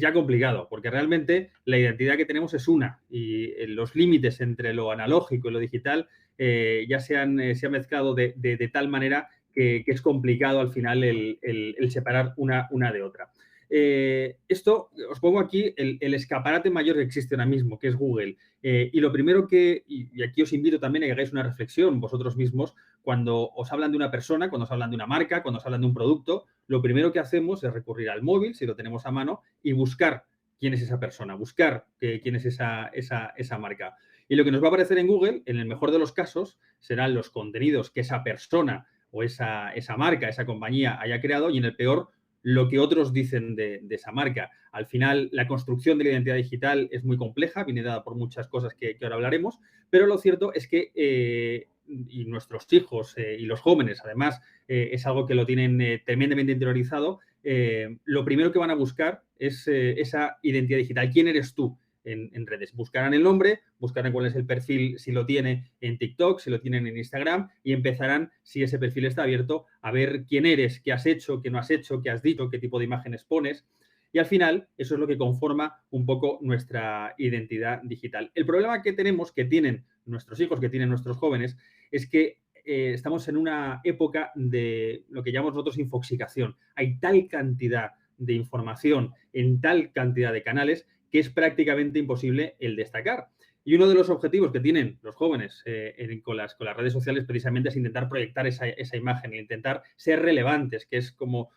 Speaker 4: ya complicado, porque realmente la identidad que tenemos es una y los límites entre lo analógico y lo digital ya se han mezclado de tal manera que es complicado al final el separar una de otra. Esto, os pongo aquí el escaparate mayor que existe ahora mismo, que es Google. Y lo primero y aquí os invito también a que hagáis una reflexión vosotros mismos, cuando os hablan de una persona, cuando os hablan de una marca, cuando os hablan de un producto, lo primero que hacemos es recurrir al móvil, si lo tenemos a mano, y buscar quién es esa persona, buscar quién es esa marca. Y lo que nos va a aparecer en Google, en el mejor de los casos, serán los contenidos que esa persona o esa marca, esa compañía haya creado, y en el peor, lo que otros dicen de esa marca. Al final, la construcción de la identidad digital es muy compleja, viene dada por muchas cosas que ahora hablaremos, pero lo cierto es que y nuestros hijos y los jóvenes, además, es algo que lo tienen tremendamente interiorizado, lo primero que van a buscar es esa identidad digital. ¿Quién eres tú en redes? Buscarán el nombre, buscarán cuál es el perfil, si lo tiene en TikTok, si lo tienen en Instagram, y empezarán, si ese perfil está abierto, a ver quién eres, qué has hecho, qué no has hecho, qué has dicho, qué tipo de imágenes pones. Y al final, eso es lo que conforma un poco nuestra identidad digital. El problema que tenemos, que tienen nuestros hijos, que tienen nuestros jóvenes, es que estamos en una época de lo que llamamos nosotros infoxicación. Hay tal cantidad de información en tal cantidad de canales que es prácticamente imposible el destacar. Y uno de los objetivos que tienen los jóvenes con las redes sociales precisamente es intentar proyectar esa imagen, intentar ser relevantes, que es como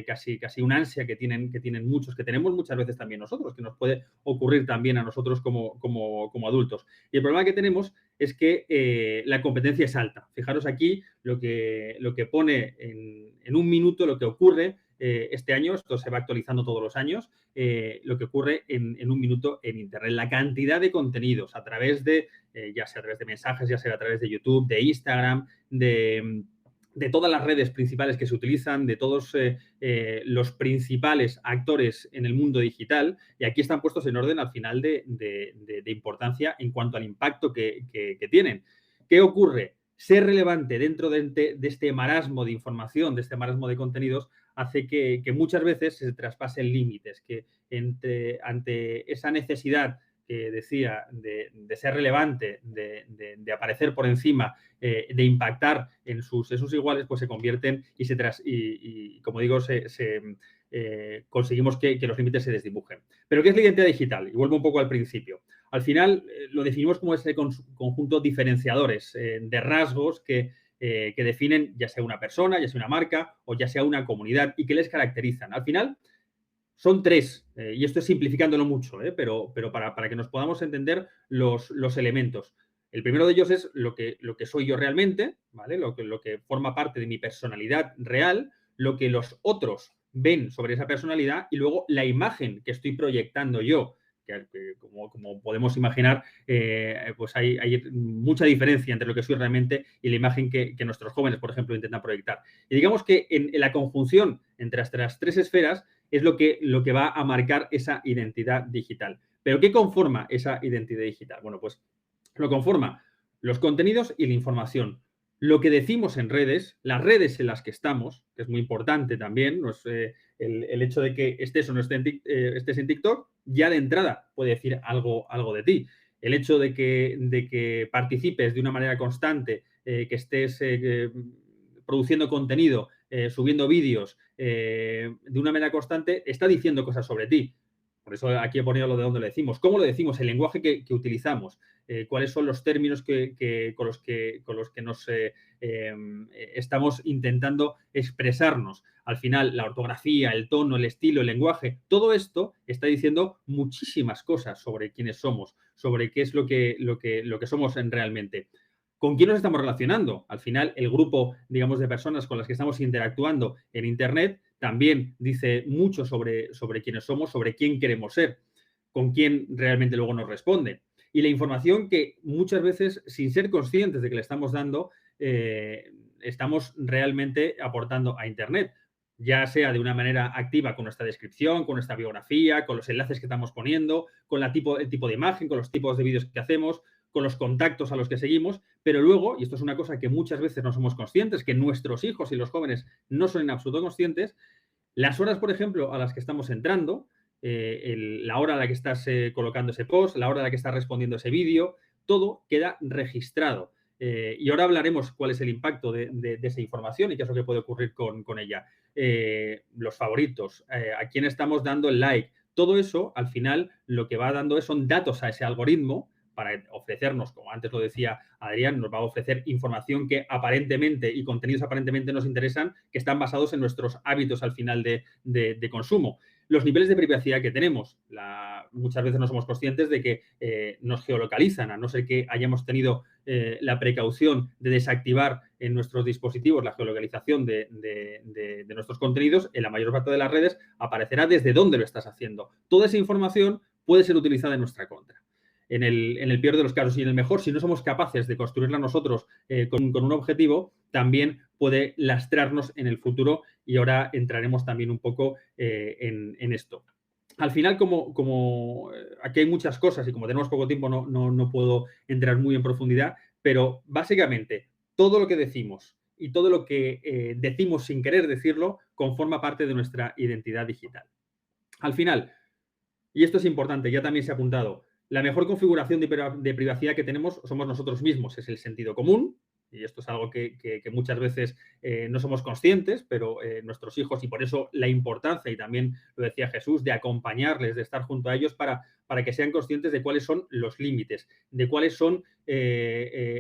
Speaker 4: casi una ansia que tienen muchos, que tenemos muchas veces también nosotros, que nos puede ocurrir también a nosotros como adultos. Y el problema que tenemos es que la competencia es alta. Fijaros aquí lo que pone en un minuto, lo que ocurre este año, esto se va actualizando todos los años, lo que ocurre en un minuto en Internet. La cantidad de contenidos a través de, ya sea a través de mensajes, ya sea a través de YouTube, de Instagram, de todas las redes principales que se utilizan, de todos los principales actores en el mundo digital, y aquí están puestos en orden al final de importancia en cuanto al impacto que tienen. ¿Qué ocurre? Ser relevante dentro de este marasmo de información, de este marasmo de contenidos, hace que muchas veces se traspasen límites, que ante esa necesidad que decía de ser relevante, de aparecer por encima, de impactar en sus iguales, pues se convierten y como digo, conseguimos que los límites se desdibujen. ¿Pero qué es la identidad digital? Y vuelvo un poco al principio. Al final lo definimos como ese conjunto diferenciadores de rasgos que definen ya sea una persona, ya sea una marca o ya sea una comunidad y que les caracterizan. Al final son tres, y esto es simplificándolo mucho, pero para que nos podamos entender los elementos. El primero de ellos es lo que soy yo realmente, ¿vale? Lo que forma parte de mi personalidad real, lo que los otros ven sobre esa personalidad y luego la imagen que estoy proyectando yo, que como podemos imaginar, pues hay mucha diferencia entre lo que soy realmente y la imagen que nuestros jóvenes, por ejemplo, intentan proyectar. Y digamos que en la conjunción entre las tres esferas es lo que va a marcar esa identidad digital. ¿Pero qué conforma esa identidad digital? Bueno, pues lo conforma los contenidos y la información. Lo que decimos en redes, las redes en las que estamos, que es muy importante también, no es, el hecho de que estés o no estés en TikTok, ya de entrada puede decir algo de ti. El hecho de que participes de una manera constante, que estés produciendo contenido, subiendo vídeos de una manera constante, está diciendo cosas sobre ti. Por eso aquí he ponido lo de dónde lo decimos. ¿Cómo lo decimos? El lenguaje que utilizamos. ¿Cuáles son los términos con los que nos estamos intentando expresarnos? Al final, la ortografía, el tono, el estilo, el lenguaje, todo esto está diciendo muchísimas cosas sobre quiénes somos, sobre qué es lo que somos realmente. ¿Con quién nos estamos relacionando? Al final, el grupo, digamos, de personas con las que estamos interactuando en Internet también dice mucho sobre quiénes somos, sobre quién queremos ser, con quién realmente luego nos responde. Y la información que muchas veces, sin ser conscientes de que le estamos dando, estamos realmente aportando a Internet, ya sea de una manera activa con nuestra descripción, con nuestra biografía, con los enlaces que estamos poniendo, con el tipo de imagen, con los tipos de vídeos que hacemos, con los contactos a los que seguimos, pero luego, y esto es una cosa que muchas veces no somos conscientes, que nuestros hijos y los jóvenes no son en absoluto conscientes, las horas, por ejemplo, a las que estamos entrando, la hora a la que estás colocando ese post, la hora a la que estás respondiendo ese vídeo, todo queda registrado. Y ahora hablaremos cuál es el impacto de esa información y qué es lo que puede ocurrir con ella. Los favoritos, a quién estamos dando el like, todo eso, al final, lo que va dando son datos a ese algoritmo para ofrecernos, como antes lo decía Adrián, nos va a ofrecer información que aparentemente y contenidos aparentemente nos interesan, que están basados en nuestros hábitos al final de consumo. Los niveles de privacidad que tenemos. Muchas veces no somos conscientes de que nos geolocalizan, a no ser que hayamos tenido la precaución de desactivar en nuestros dispositivos la geolocalización de nuestros contenidos. En la mayor parte de las redes aparecerá desde dónde lo estás haciendo. Toda esa información puede ser utilizada en nuestra contra. En el peor de los casos y en el mejor, si no somos capaces de construirla nosotros con un objetivo, también puede lastrarnos en el futuro, y ahora entraremos también un poco en esto. Al final, como aquí hay muchas cosas y como tenemos poco tiempo, no puedo entrar muy en profundidad, pero básicamente todo lo que decimos y todo lo que decimos sin querer decirlo conforma parte de nuestra identidad digital. Al final, y esto es importante, ya también se ha apuntado, la mejor configuración de privacidad que tenemos somos nosotros mismos, es el sentido común, y esto es algo que muchas veces no somos conscientes, pero nuestros hijos, y por eso la importancia, y también lo decía Jesús, de acompañarles, de estar junto a ellos para que sean conscientes de cuáles son los límites, de cuáles son,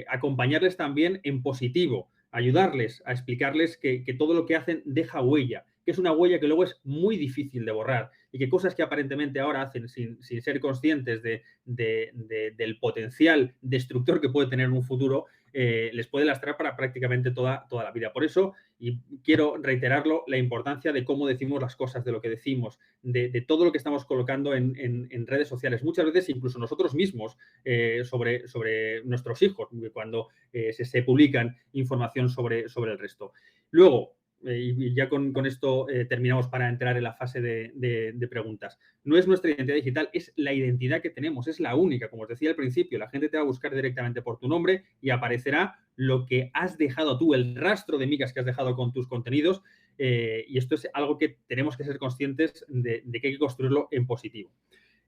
Speaker 4: acompañarles también en positivo, ayudarles a explicarles que todo lo que hacen deja huella, que es una huella que luego es muy difícil de borrar, y que cosas que aparentemente ahora hacen sin ser conscientes del potencial destructor que puede tener en un futuro, les puede lastrar para prácticamente toda la vida. Por eso, y quiero reiterarlo, la importancia de cómo decimos las cosas, de lo que decimos, de todo lo que estamos colocando en redes sociales. Muchas veces incluso nosotros mismos sobre nuestros hijos, cuando se publican información sobre el resto. Luego, y ya con esto terminamos para entrar en la fase de preguntas. No es nuestra identidad digital, es la identidad que tenemos, es la única. Como os decía al principio, la gente te va a buscar directamente por tu nombre y aparecerá lo que has dejado tú, el rastro de migas que has dejado con tus contenidos, y esto es algo que tenemos que ser conscientes de que hay que construirlo en positivo.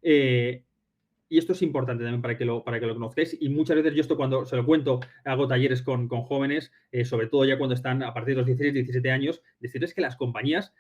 Speaker 4: Y esto es importante también para que lo conozcáis. Y muchas veces yo esto, cuando se lo cuento, hago talleres con jóvenes, sobre todo ya cuando están a partir de los 16, 17 años, decirles que las compañías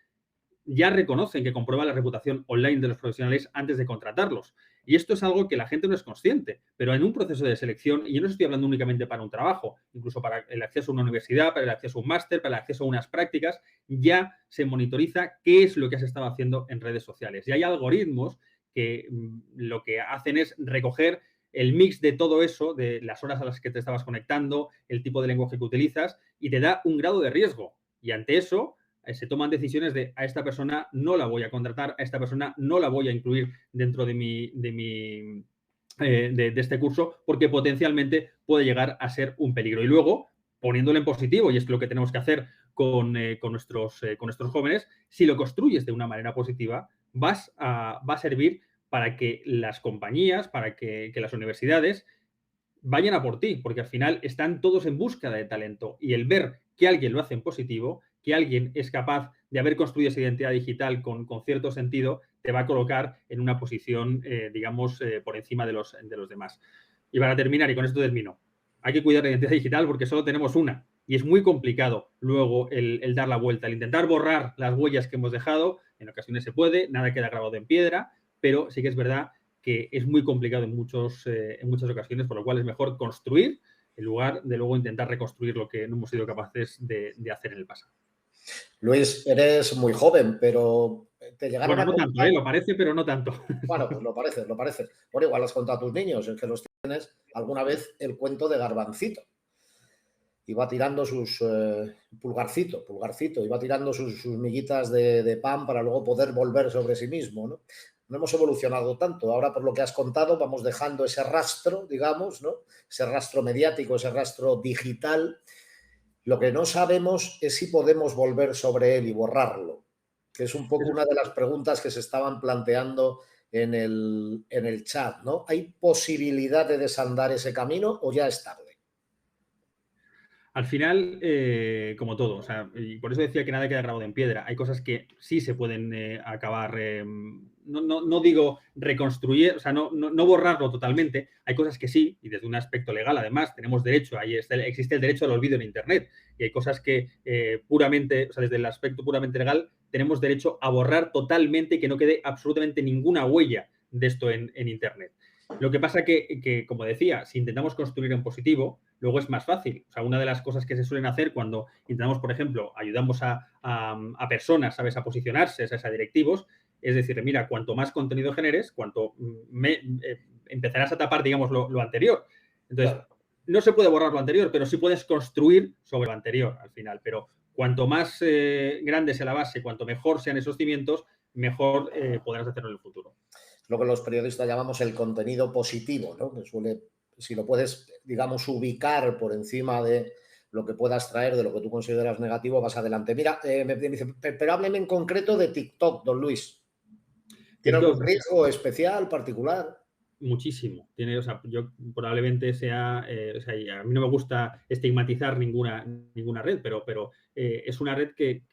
Speaker 4: ya reconocen que comprueban la reputación online de los profesionales antes de contratarlos. Y esto es algo que la gente no es consciente, pero en un proceso de selección, y yo no estoy hablando únicamente para un trabajo, incluso para el acceso a una universidad, para el acceso a un máster, para el acceso a unas prácticas, ya se monitoriza qué es lo que has estado haciendo en redes sociales. Y hay algoritmos que lo que hacen es recoger el mix de todo eso, de las horas a las que te estabas conectando, el tipo de lenguaje que utilizas, y te da un grado de riesgo. Y ante eso se toman decisiones de: a esta persona no la voy a contratar, a esta persona no la voy a incluir dentro de este curso, porque potencialmente puede llegar a ser un peligro. Y luego, poniéndolo en positivo, y es lo que tenemos que hacer con nuestros jóvenes, si lo construyes de una manera positiva, va a servir para que las compañías, para que las universidades vayan a por ti, porque al final están todos en búsqueda de talento, y el ver que alguien lo hace en positivo, que alguien es capaz de haber construido esa identidad digital con cierto sentido, te va a colocar en una posición, digamos, por encima de los demás. Y para terminar, y con esto termino, hay que cuidar la identidad digital porque solo tenemos una, y es muy complicado luego el dar la vuelta, el intentar borrar las huellas que hemos dejado. En ocasiones se puede, nada queda grabado en piedra, pero sí que es verdad que es muy complicado en muchas ocasiones, por lo cual es mejor construir en lugar de luego intentar reconstruir lo que no hemos sido capaces de hacer en el pasado.
Speaker 1: Luis, eres muy joven, pero te llegaron
Speaker 4: a contar... tanto, lo parece, pero no tanto.
Speaker 1: Bueno, pues lo parece. Bueno, igual has contado a tus niños, es que los tienes alguna vez el cuento de Garbancito. Iba tirando sus pulgarcito, iba tirando sus miguitas de pan para luego poder volver sobre sí mismo, ¿no? No hemos evolucionado tanto. Ahora, por lo que has contado, vamos dejando ese rastro, digamos, ¿no? Ese rastro mediático, ese rastro digital. Lo que no sabemos es si podemos volver sobre él y borrarlo, que es un poco una de las preguntas que se estaban planteando en el chat, ¿no? ¿Hay posibilidad de desandar ese camino o ya es tarde?
Speaker 4: Al final, como todo, o sea, y por eso decía que nada queda grabado en piedra. Hay cosas que sí se pueden acabar, no digo reconstruir, o sea, no borrarlo totalmente. Hay cosas que sí, y desde un aspecto legal, además, tenemos derecho, ahí existe el derecho al olvido en Internet. Y hay cosas que puramente, o sea, desde el aspecto puramente legal, tenemos derecho a borrar totalmente y que no quede absolutamente ninguna huella de esto en Internet. Lo que pasa que, como decía, si intentamos construir en positivo, luego es más fácil. O sea, una de las cosas que se suelen hacer cuando intentamos, por ejemplo, ayudamos a personas, ¿sabes?, a posicionarse, ¿sabes?, a directivos, es decir, mira, cuanto más contenido generes, cuanto empezarás a tapar, digamos, lo anterior. Entonces,
Speaker 1: Claro.
Speaker 4: no se puede borrar lo anterior, pero sí puedes construir sobre lo anterior al final. Pero cuanto más grande sea la base, cuanto mejor sean esos cimientos, mejor podrás hacerlo en el futuro.
Speaker 1: Lo que los periodistas llamamos el contenido positivo, ¿no? Que suele, si lo puedes, digamos, ubicar por encima de lo que puedas traer, de lo que tú consideras negativo, vas adelante. Mira, me dice, pero hábleme en concreto de TikTok, don Luis. ¿Tiene algún
Speaker 4: TikTok,
Speaker 1: riesgo especial, particular?
Speaker 4: muchísimo. Tiene, o sea, yo probablemente sea, o sea, y a mí no me gusta estigmatizar ninguna red, pero es una red que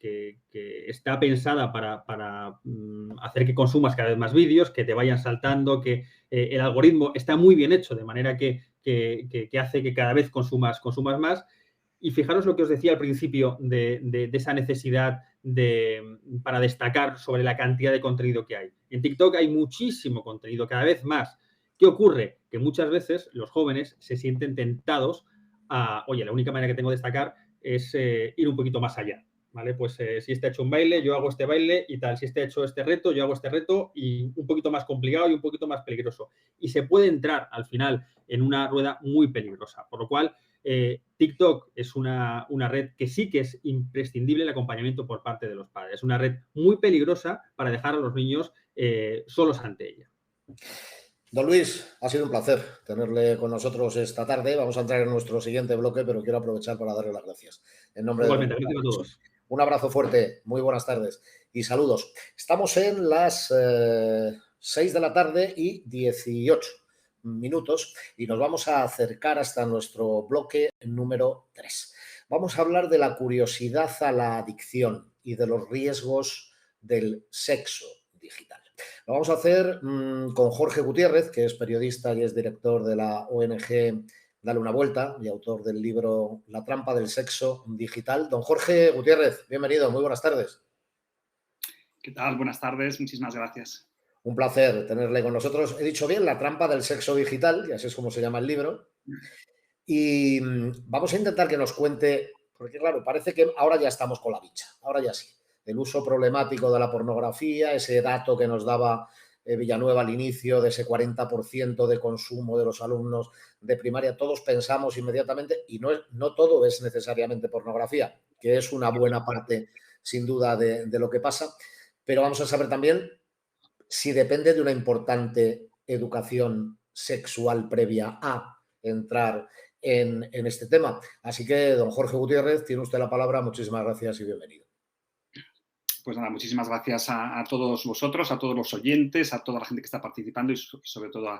Speaker 4: está pensada para hacer que consumas cada vez más vídeos, que te vayan saltando, que el algoritmo está muy bien hecho, de manera que hace que cada vez consumas más. Y fijaros lo que os decía al principio de esa necesidad para destacar sobre la cantidad de contenido que hay. En TikTok hay muchísimo contenido, cada vez más. ¿Qué ocurre? Que muchas veces los jóvenes se sienten tentados a, oye, la única manera que tengo de destacar es ir un poquito más allá, ¿vale? Pues si este ha hecho un baile, yo hago este baile y tal. Si este ha hecho este reto, yo hago este reto y un poquito más complicado y un poquito más peligroso. Y se puede entrar al final en una rueda muy peligrosa. Por lo cual, TikTok es una red que sí que es imprescindible el acompañamiento por parte de los padres. Es una red muy peligrosa para dejar a los niños solos ante ella.
Speaker 1: Don Luis, ha sido un placer tenerle con nosotros esta tarde. Vamos a entrar en nuestro siguiente bloque, pero quiero aprovechar para darle las gracias. En nombre de
Speaker 4: Igualmente, gracias a todos.
Speaker 1: un abrazo fuerte, muy buenas tardes y saludos. Estamos en las 6 de la tarde y 18 minutos y nos vamos a acercar hasta nuestro bloque número 3. Vamos a hablar de la curiosidad a la adicción y de los riesgos del sexo digital. Lo vamos a hacer con Jorge Gutiérrez, que es periodista y es director de la ONG Dale una vuelta y autor del libro La trampa del sexo digital. Don Jorge Gutiérrez, bienvenido, muy buenas tardes.
Speaker 5: ¿Qué tal? Buenas tardes, muchísimas gracias.
Speaker 1: Un placer tenerle con nosotros. He dicho bien, La trampa del sexo digital, y así es como se llama el libro. Y vamos a intentar que nos cuente, porque claro, parece que ahora ya estamos con la bicha, ahora ya sí. El uso problemático de la pornografía, ese dato que nos daba Villanueva al inicio de ese 40% de consumo de los alumnos de primaria, todos pensamos inmediatamente, y no todo es necesariamente pornografía, que es una buena parte sin duda de lo que pasa, pero vamos a saber también si depende de una importante educación sexual previa a entrar en este tema. Así que, don Jorge Gutiérrez, tiene usted la palabra. Muchísimas gracias y bienvenido.
Speaker 5: Pues nada, muchísimas gracias a todos vosotros, a todos los oyentes, a toda la gente que está participando y sobre todo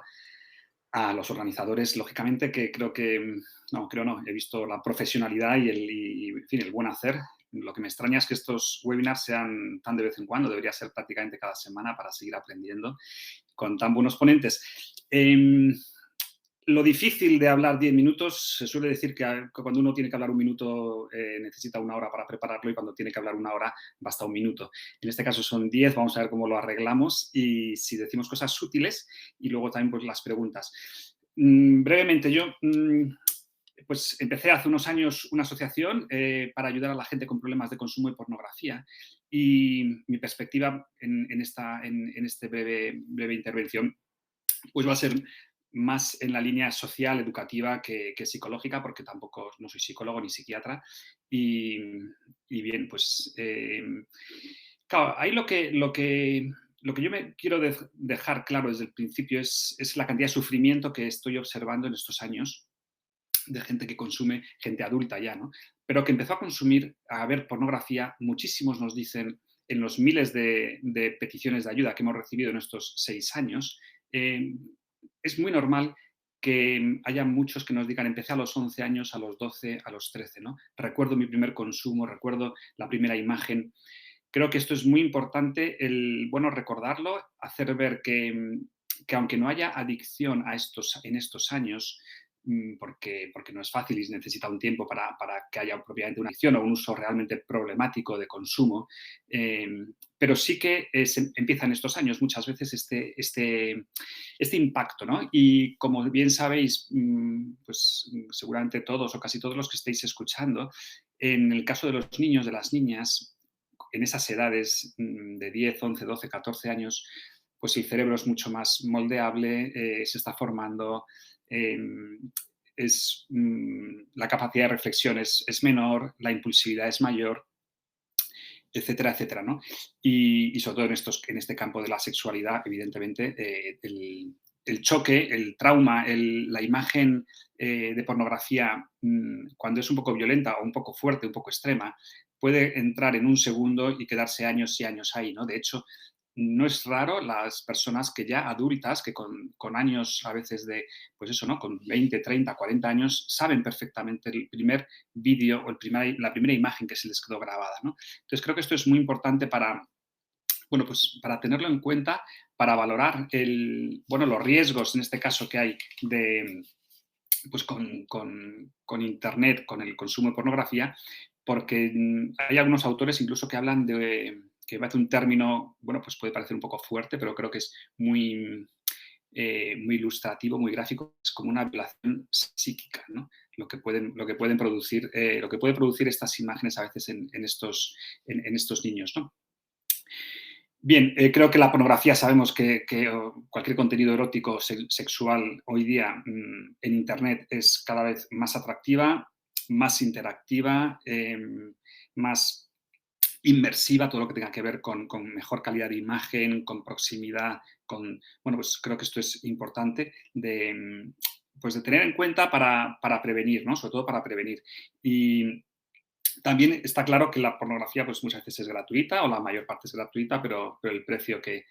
Speaker 5: a los organizadores, lógicamente, que he visto la profesionalidad y en fin, el buen hacer. Lo que me extraña es que estos webinars sean tan de vez en cuando, debería ser prácticamente cada semana para seguir aprendiendo con tan buenos ponentes. Lo difícil de hablar 10 minutos, se suele decir que cuando uno tiene que hablar un minuto necesita una hora para prepararlo y cuando tiene que hablar una hora basta un minuto. En este caso son 10, vamos a ver cómo lo arreglamos y si decimos cosas útiles y luego también pues, las preguntas. Brevemente, yo pues empecé hace unos años una asociación para ayudar a la gente con problemas de consumo y pornografía y mi perspectiva en esta breve intervención pues va a ser más en la línea social, educativa que psicológica, porque tampoco no soy psicólogo ni psiquiatra. Y bien, pues claro, ahí lo que yo me quiero dejar claro desde el principio es la cantidad de sufrimiento que estoy observando en estos años de gente que consume, gente adulta ya, ¿no? Pero que empezó a consumir, a ver pornografía. Muchísimos nos dicen en los miles de peticiones de ayuda que hemos recibido en estos 6 años, es muy normal que haya muchos que nos digan, empecé a los 11 años, a los 12, a los 13, ¿no? Recuerdo mi primer consumo, recuerdo la primera imagen. Creo que esto es muy importante, recordarlo, hacer ver que aunque no haya adicción en estos años, porque no es fácil y necesita un tiempo para que haya propiamente una adicción o un uso realmente problemático de consumo. Pero sí que se empieza en estos años muchas veces este impacto, ¿no? Y como bien sabéis, pues seguramente todos o casi todos los que estéis escuchando, en el caso de los niños, de las niñas, en esas edades de 10, 11, 12, 14 años, pues el cerebro es mucho más moldeable, se está formando, la capacidad de reflexión es menor, la impulsividad es mayor, etcétera, etcétera, ¿no? Y sobre todo en este campo de la sexualidad, evidentemente, el choque, el trauma, la imagen de pornografía, cuando es un poco violenta o un poco fuerte, un poco extrema, puede entrar en un segundo y quedarse años y años ahí, ¿no? De hecho, no es raro las personas que ya adultas, que con años a veces de, pues eso, ¿no? Con 20, 30, 40 años, saben perfectamente el primer vídeo o la primera imagen que se les quedó grabada, ¿no? Entonces creo que esto es muy importante para, bueno, pues para tenerlo en cuenta, para valorar los riesgos en este caso que hay de, pues con Internet, con el consumo de pornografía, porque hay algunos autores incluso que hablan de, que me parece un término, bueno, pues puede parecer un poco fuerte, pero creo que es muy ilustrativo, muy gráfico, es como una violación psíquica, ¿no? Lo que puede producir estas imágenes a veces en estos niños, ¿no? Bien, creo que la pornografía, sabemos que cualquier contenido erótico sexual hoy día en Internet es cada vez más atractiva, más interactiva, más inmersiva, todo lo que tenga que ver con mejor calidad de imagen, con proximidad, bueno, pues creo que esto es importante de tener en cuenta para prevenir, ¿no? Sobre todo para prevenir. Y también está claro que la pornografía pues muchas veces es gratuita o la mayor parte es gratuita, pero el precio que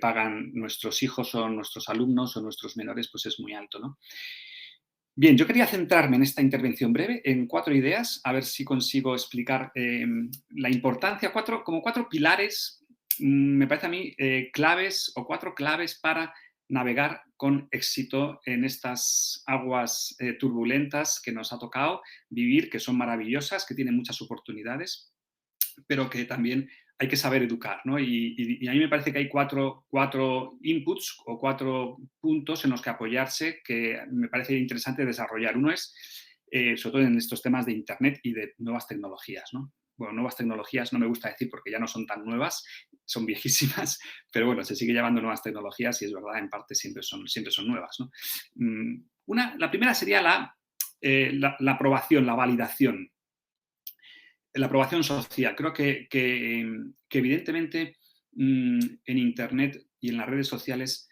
Speaker 5: pagan nuestros hijos o nuestros alumnos o nuestros menores pues es muy alto, ¿no? Bien, yo quería centrarme en esta intervención breve en 4 ideas, a ver si consigo explicar la importancia, como 4 pilares, me parece a mí, claves o 4 claves para navegar con éxito en estas aguas turbulentas que nos ha tocado vivir, que son maravillosas, que tienen muchas oportunidades, pero que también hay que saber educar, ¿no? Y a mí me parece que hay cuatro inputs o 4 puntos en los que apoyarse que me parece interesante desarrollar. Uno es, sobre todo en estos temas de Internet y de nuevas tecnologías, ¿no? Bueno, nuevas tecnologías no me gusta decir porque ya no son tan nuevas, son viejísimas, pero bueno, se sigue llamando nuevas tecnologías y es verdad, en parte siempre son nuevas, ¿no? La primera sería la aprobación, la validación. La aprobación social. Creo que evidentemente en Internet y en las redes sociales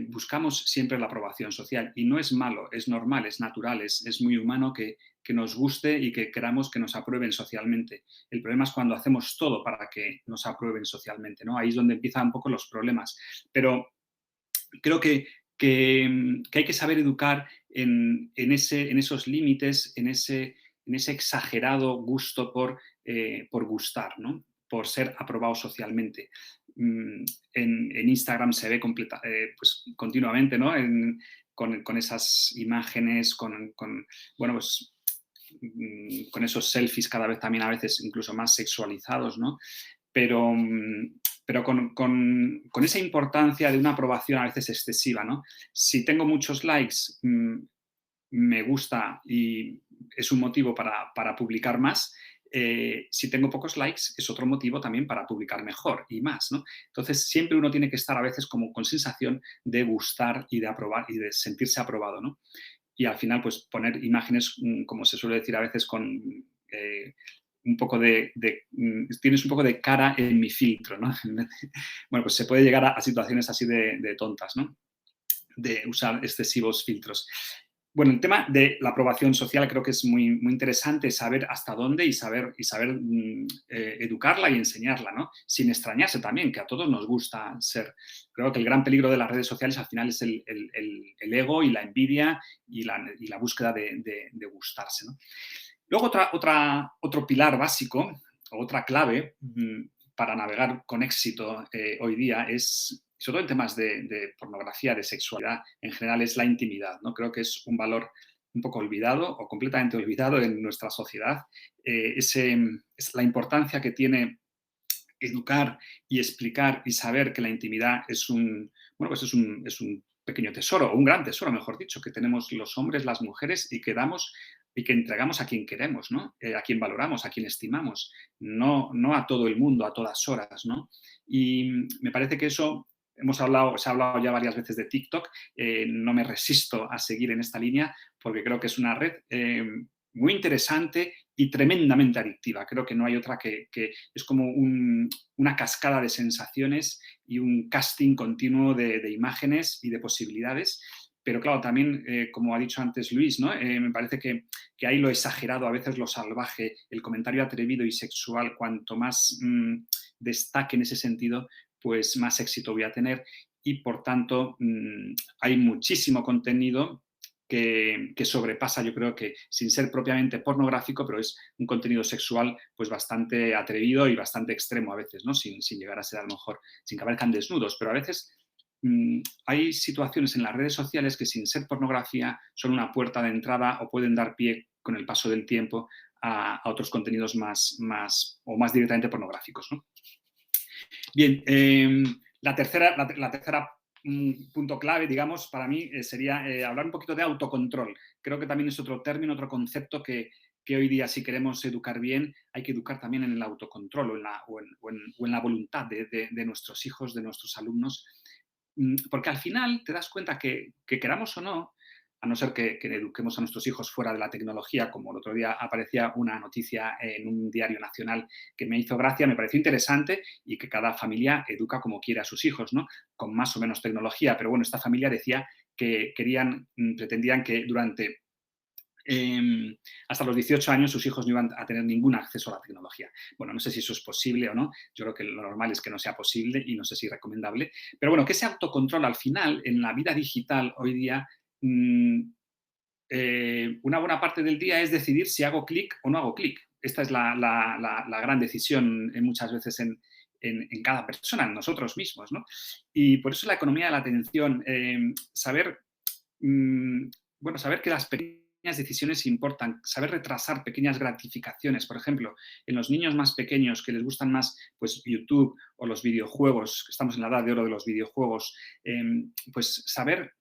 Speaker 5: buscamos siempre la aprobación social y no es malo, es normal, es natural, es muy humano que nos guste y que queramos que nos aprueben socialmente. El problema es cuando hacemos todo para que nos aprueben socialmente, ¿no? Ahí es donde empiezan un poco los problemas. Pero creo que hay que saber educar en esos límites, en ese exagerado gusto por gustar, ¿no? Por ser aprobado socialmente. En Instagram se ve pues, continuamente, ¿no? Con esas imágenes, con esos selfies cada vez también a veces incluso más sexualizados, ¿no? Pero con esa importancia de una aprobación a veces excesiva, ¿no? Si tengo muchos likes, me gusta y es un motivo para publicar más. Si tengo pocos likes, es otro motivo también para publicar mejor y más, ¿no? Entonces, siempre uno tiene que estar a veces como con sensación de gustar y de aprobar y de sentirse aprobado, ¿no? Y al final, pues poner imágenes, como se suele decir a veces, con un poco tienes un poco de cara en mi filtro, ¿no? Bueno, pues se puede llegar a situaciones así de tontas, ¿no? De usar excesivos filtros. Bueno, el tema de la aprobación social creo que es muy, muy interesante saber hasta dónde y saber educarla y enseñarla, ¿no? Sin extrañarse también, que a todos nos gusta ser. Creo que el gran peligro de las redes sociales al final es el ego y la envidia y la búsqueda de gustarse, ¿no? Luego otro pilar básico, o otra clave para navegar con éxito hoy día es, sobre todo en temas de pornografía, de sexualidad en general, es la intimidad, ¿no? Creo que es un valor un poco olvidado o completamente olvidado en nuestra sociedad, es la importancia que tiene educar y explicar y saber que la intimidad es un, bueno, pues es un pequeño tesoro, o un gran tesoro, mejor dicho, que tenemos los hombres, las mujeres y que damos y que entregamos a quien queremos, ¿no? A quien valoramos, a quien estimamos, no a todo el mundo, a todas horas, ¿no? Y me parece que eso, se ha hablado ya varias veces de TikTok, no me resisto a seguir en esta línea porque creo que es una red muy interesante y tremendamente adictiva. Creo que no hay otra que es como una cascada de sensaciones y un casting continuo de imágenes y de posibilidades. Pero claro, también, como ha dicho antes Luis, ¿no? Me parece que hay lo exagerado, a veces lo salvaje, el comentario atrevido y sexual, cuanto más destaque en ese sentido, pues más éxito voy a tener. Y por tanto, hay muchísimo contenido que sobrepasa, yo creo que sin ser propiamente pornográfico, pero es un contenido sexual pues bastante atrevido y bastante extremo a veces, ¿no? Sin llegar a ser a lo mejor, sin que aparezcan desnudos, pero a veces hay situaciones en las redes sociales que sin ser pornografía son una puerta de entrada o pueden dar pie con el paso del tiempo a otros contenidos más directamente pornográficos, ¿no? Bien, la tercera punto clave, digamos, para mí sería hablar un poquito de autocontrol. Creo que también es otro término, otro concepto que hoy día, si queremos educar bien, hay que educar también en el autocontrol o en la voluntad de nuestros hijos, de nuestros alumnos. Porque al final te das cuenta que queramos o no, a no ser que eduquemos a nuestros hijos fuera de la tecnología, como el otro día aparecía una noticia en un diario nacional que me hizo gracia, me pareció interesante y que cada familia educa como quiere a sus hijos, ¿no? Con más o menos tecnología. Pero bueno, esta familia decía que pretendían que durante hasta los 18 años sus hijos no iban a tener ningún acceso a la tecnología. Bueno, no sé si eso es posible o no, yo creo que lo normal es que no sea posible y no sé si recomendable, pero bueno, que ese autocontrol al final, en la vida digital hoy día, una buena parte del día es decidir si hago clic o no hago clic. Esta es la gran decisión muchas veces en cada persona, en nosotros mismos, ¿no? Y por eso la economía de la atención, saber que las pequeñas decisiones importan, saber retrasar pequeñas gratificaciones. Por ejemplo, en los niños más pequeños que les gustan más pues, YouTube o los videojuegos, que estamos en la edad de oro de los videojuegos, pues saber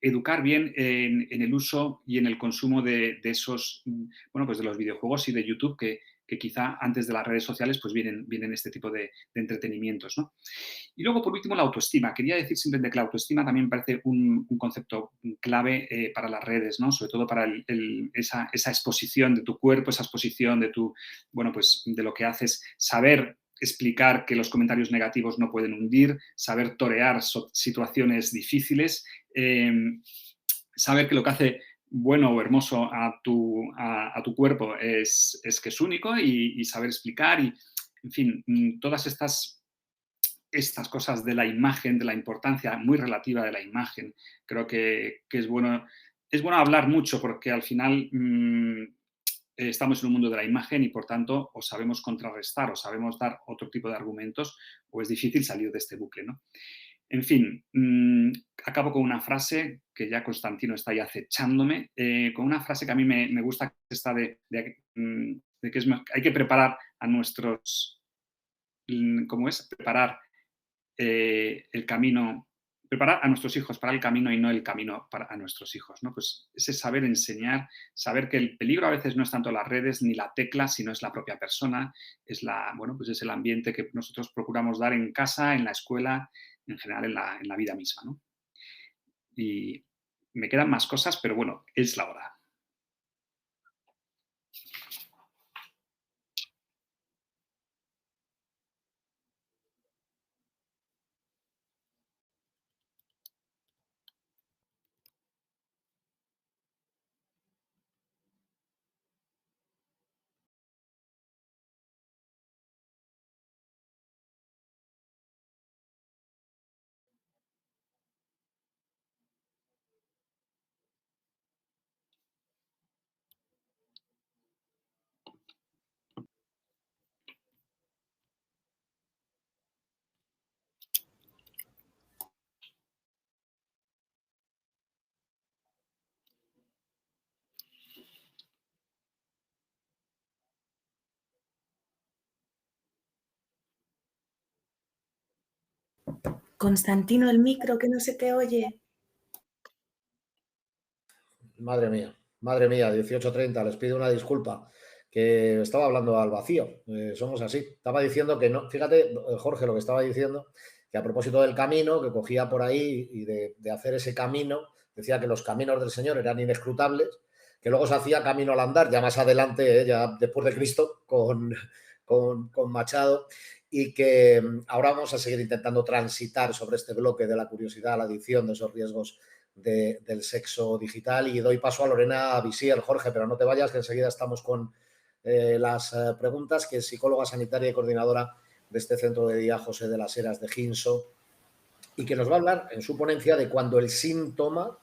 Speaker 5: educar bien en el uso y en el consumo de esos, pues de los videojuegos y de YouTube que quizá antes de las redes sociales pues vienen este tipo de entretenimientos, ¿no? Y luego, por último, la autoestima. Quería decir simplemente que la autoestima también parece un concepto clave para las redes, ¿no? Sobre todo para esa exposición de tu cuerpo, esa exposición de de lo que haces, saber explicar que los comentarios negativos no pueden hundir, saber torear situaciones difíciles, saber que lo que hace bueno o hermoso a tu cuerpo es que es único y saber explicar y, en fin, todas estas cosas de la imagen, de la importancia muy relativa de la imagen. Creo que es bueno hablar mucho porque al final estamos en un mundo de la imagen y por tanto o sabemos contrarrestar o sabemos dar otro tipo de argumentos o es difícil salir de este bucle, ¿no? En fin, acabo con una frase que ya Constantino está ahí acechándome, con una frase que a mí me gusta, que es esta de que hay que preparar a nuestros, ¿cómo es? Preparar el camino, preparar a nuestros hijos para el camino y no el camino a nuestros hijos, ¿no? Pues ese saber enseñar, saber que el peligro a veces no es tanto las redes ni la tecla, sino es la propia persona, es es el ambiente que nosotros procuramos dar en casa, en la escuela, en general en la vida misma, ¿no? Y me quedan más cosas, pero bueno, es la hora.
Speaker 6: Constantino, el micro, que no se te oye.
Speaker 1: Madre mía, 18:30, les pido una disculpa, que estaba hablando al vacío, somos así. Estaba diciendo que no, fíjate, Jorge, lo que estaba diciendo, que a propósito del camino, que cogía por ahí y de hacer ese camino, decía que los caminos del Señor eran inescrutables, que luego se hacía camino al andar, ya más adelante, ya después de Cristo, con Machado, y que ahora vamos a seguir intentando transitar sobre este bloque de la curiosidad, la adicción, de esos riesgos del sexo digital, y doy paso a Lorena Visier. Jorge, pero no te vayas, que enseguida estamos con las preguntas, que es psicóloga sanitaria y coordinadora de este centro de día José de las Heras de Ginso, y que nos va a hablar en su ponencia de cuando el síntoma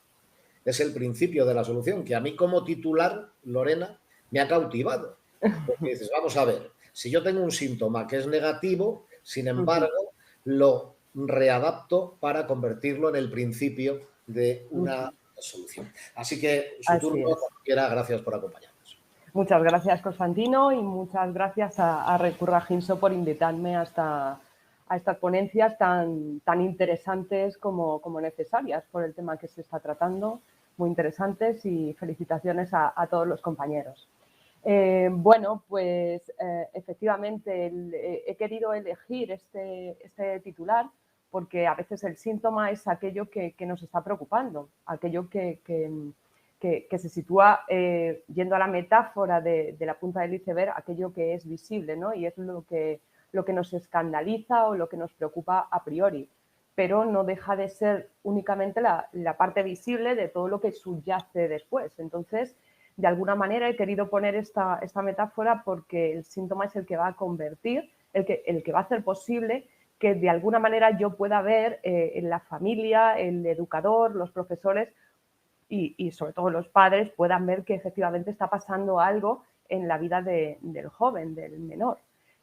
Speaker 1: es el principio de la solución, que a mí como titular, Lorena, me ha cautivado. Porque dices, vamos a ver, si yo tengo un síntoma que es negativo, sin embargo, lo readapto para convertirlo en el principio de una solución. Así que su turno, cuando quiera, gracias por acompañarnos.
Speaker 7: Muchas gracias, Constantino, y muchas gracias a Recurra Ginso por invitarme a estas ponencias tan interesantes como necesarias por el tema que se está tratando, muy interesantes, y felicitaciones a todos los compañeros. Bueno, pues efectivamente he querido elegir este titular porque a veces el síntoma es aquello que nos está preocupando, aquello que se sitúa, yendo a la metáfora de la punta del iceberg, aquello que es visible, ¿no? Y es lo que nos escandaliza o lo que nos preocupa a priori, pero no deja de ser únicamente la parte visible de todo lo que subyace después. Entonces, de alguna manera he querido poner esta metáfora porque el síntoma es el que va a convertir, el que va a hacer posible que de alguna manera yo pueda ver en la familia, el educador, los profesores y sobre todo los padres puedan ver que efectivamente está pasando algo en la vida del joven, del menor.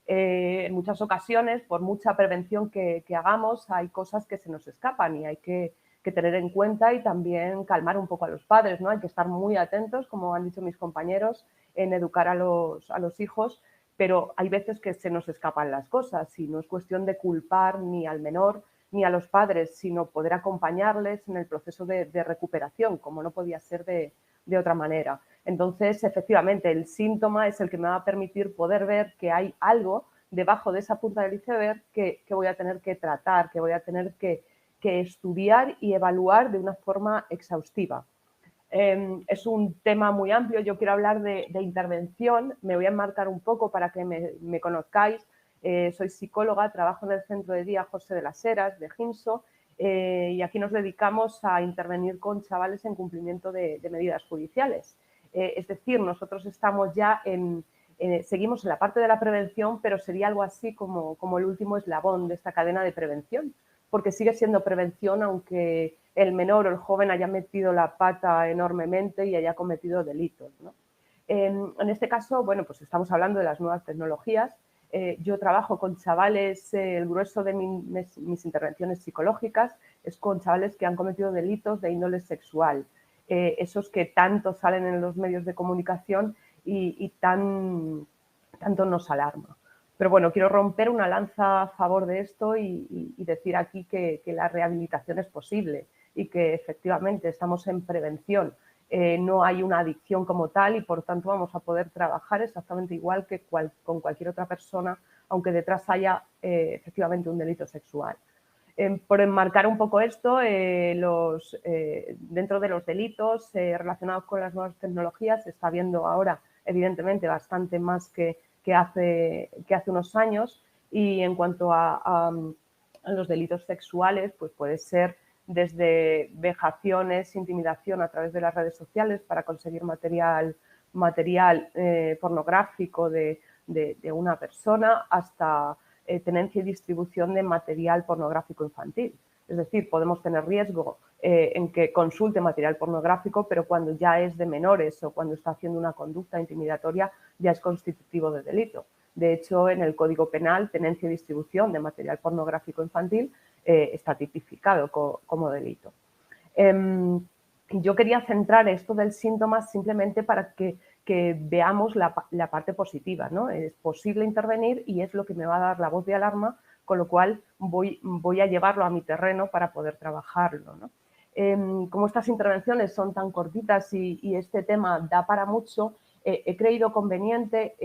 Speaker 7: En muchas ocasiones, por mucha prevención que hagamos, hay cosas que se nos escapan y hay que tener en cuenta y también calmar un poco a los padres, ¿no? Hay que estar muy atentos, como han dicho mis compañeros, en educar a los hijos, pero hay veces que se nos escapan las cosas y no es cuestión de culpar ni al menor ni a los padres, sino poder acompañarles en el proceso de recuperación, como no podía ser de otra manera. Entonces, efectivamente, el síntoma es el que me va a permitir poder ver que hay algo debajo de esa punta del iceberg que voy a tener que tratar, que voy a tener que estudiar y evaluar de una forma exhaustiva. Es un tema muy amplio, yo quiero hablar de intervención, me voy a enmarcar un poco para que me conozcáis. Soy psicóloga, trabajo en el centro de día José de las Heras de Ginso y aquí nos dedicamos a intervenir con chavales en cumplimiento de medidas judiciales. Es decir, nosotros estamos ya seguimos en la parte de la prevención, pero sería algo así como el último eslabón de esta cadena de prevención, porque sigue siendo prevención aunque el menor o el joven haya metido la pata enormemente y haya cometido delitos, ¿no? En este caso, bueno, pues estamos hablando de las nuevas tecnologías. Yo trabajo con chavales, el grueso de mis intervenciones psicológicas es con chavales que han cometido delitos de índole sexual, esos que tanto salen en los medios de comunicación y tanto nos alarma. Pero bueno, quiero romper una lanza a favor de esto y decir aquí que la rehabilitación es posible y que efectivamente estamos en prevención. No hay una adicción como tal y por tanto vamos a poder trabajar exactamente igual que con cualquier otra persona, aunque detrás haya efectivamente un delito sexual. Por enmarcar un poco esto, dentro de los delitos relacionados con las nuevas tecnologías se está viendo ahora evidentemente bastante más que hace unos años, y en cuanto a los delitos sexuales, pues puede ser desde vejaciones, intimidación a través de las redes sociales para conseguir material pornográfico de una persona, hasta tenencia y distribución de material pornográfico infantil. Es decir, podemos tener riesgo en que consulte material pornográfico, pero cuando ya es de menores o cuando está haciendo una conducta intimidatoria ya es constitutivo de delito. De hecho, en el Código Penal, tenencia y distribución de material pornográfico infantil está tipificado como delito. Yo quería centrar esto del síntoma simplemente para que veamos la parte positiva, ¿no? Es posible intervenir y es lo que me va a dar la voz de alarma con lo cual voy a llevarlo a mi terreno para poder trabajarlo, ¿no? Como estas intervenciones son tan cortitas y este tema da para mucho, he creído conveniente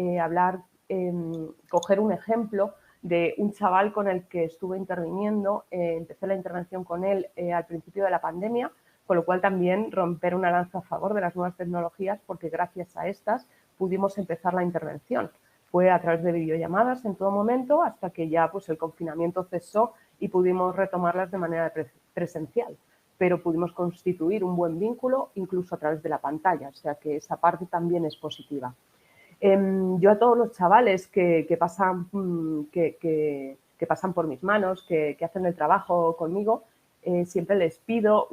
Speaker 7: coger un ejemplo de un chaval con el que estuve interviniendo. Empecé la intervención con él al principio de la pandemia, con lo cual también romper una lanza a favor de las nuevas tecnologías, porque gracias a estas pudimos empezar la intervención. Fue a través de videollamadas en todo momento hasta que ya pues, el confinamiento cesó y pudimos retomarlas de manera presencial. Pero pudimos constituir un buen vínculo incluso a través de la pantalla, o sea que esa parte también es positiva. Yo a todos los chavales que pasan por mis manos, que hacen el trabajo conmigo, siempre les pido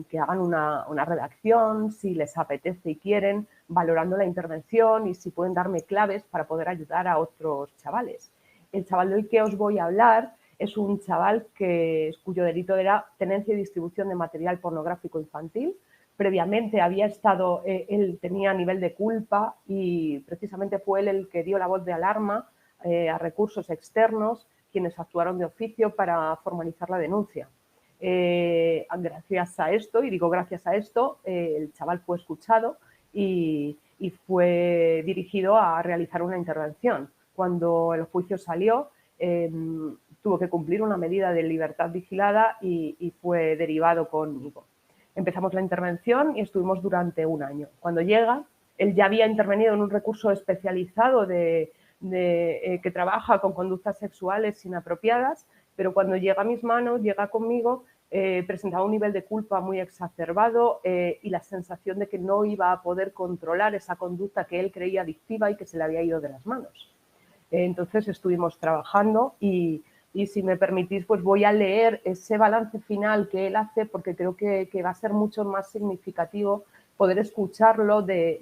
Speaker 7: que hagan una redacción, si les apetece y quieren, valorando la intervención y si pueden darme claves para poder ayudar a otros chavales. El chaval del que os voy a hablar es un chaval cuyo delito era tenencia y distribución de material pornográfico infantil. Previamente él tenía nivel de culpa y precisamente fue él el que dio la voz de alarma a recursos externos, quienes actuaron de oficio para formalizar la denuncia. Gracias a esto, y digo gracias a esto, el chaval fue escuchado y fue dirigido a realizar una intervención. Cuando el juicio salió, tuvo que cumplir una medida de libertad vigilada y fue derivado conmigo. Empezamos la intervención y estuvimos durante un año. Cuando llega, él ya había intervenido en un recurso especializado que trabaja con conductas sexuales inapropiadas, pero cuando llega a mis manos, llega conmigo, presentaba un nivel de culpa muy exacerbado y la sensación de que no iba a poder controlar esa conducta que él creía adictiva y que se le había ido de las manos. Entonces estuvimos trabajando y si me permitís, pues voy a leer ese balance final que él hace, porque creo que va a ser mucho más significativo poder escucharlo de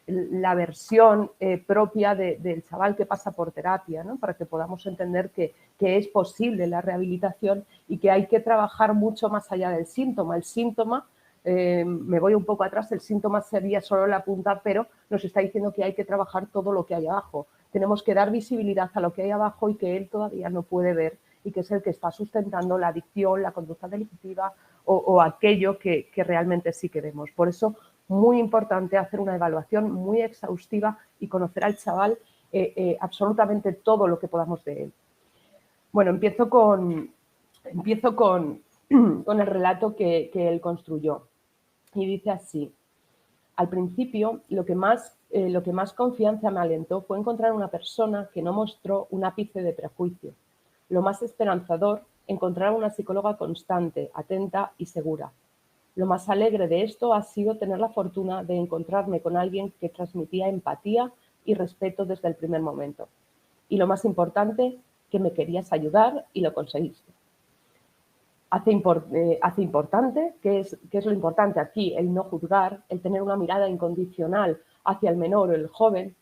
Speaker 7: la versión propia del chaval que pasa por terapia, ¿no? Para que podamos entender que es posible la rehabilitación y que hay que trabajar mucho más allá del síntoma. El síntoma, me voy un poco atrás, el síntoma sería solo la punta, pero nos está diciendo que hay que trabajar todo lo que hay abajo. Tenemos que dar visibilidad a lo que hay abajo y que él todavía no puede ver y que es el que está sustentando la adicción, la conducta delictiva o aquello que realmente sí que vemos. Por eso, muy importante hacer una evaluación muy exhaustiva y conocer al chaval absolutamente todo lo que podamos de él. Bueno, empiezo con el relato que él construyó. Y dice así: al principio, lo que más confianza me alentó fue encontrar una persona que no mostró un ápice de prejuicio. Lo más esperanzador, encontrar una psicóloga constante, atenta y segura. Lo más alegre de esto ha sido tener la fortuna de encontrarme con alguien que transmitía empatía y respeto desde el primer momento. Y lo más importante, que me querías ayudar y lo conseguiste. Hace importante, ¿qué es lo importante aquí? El no juzgar, el tener una mirada incondicional hacia el menor o el joven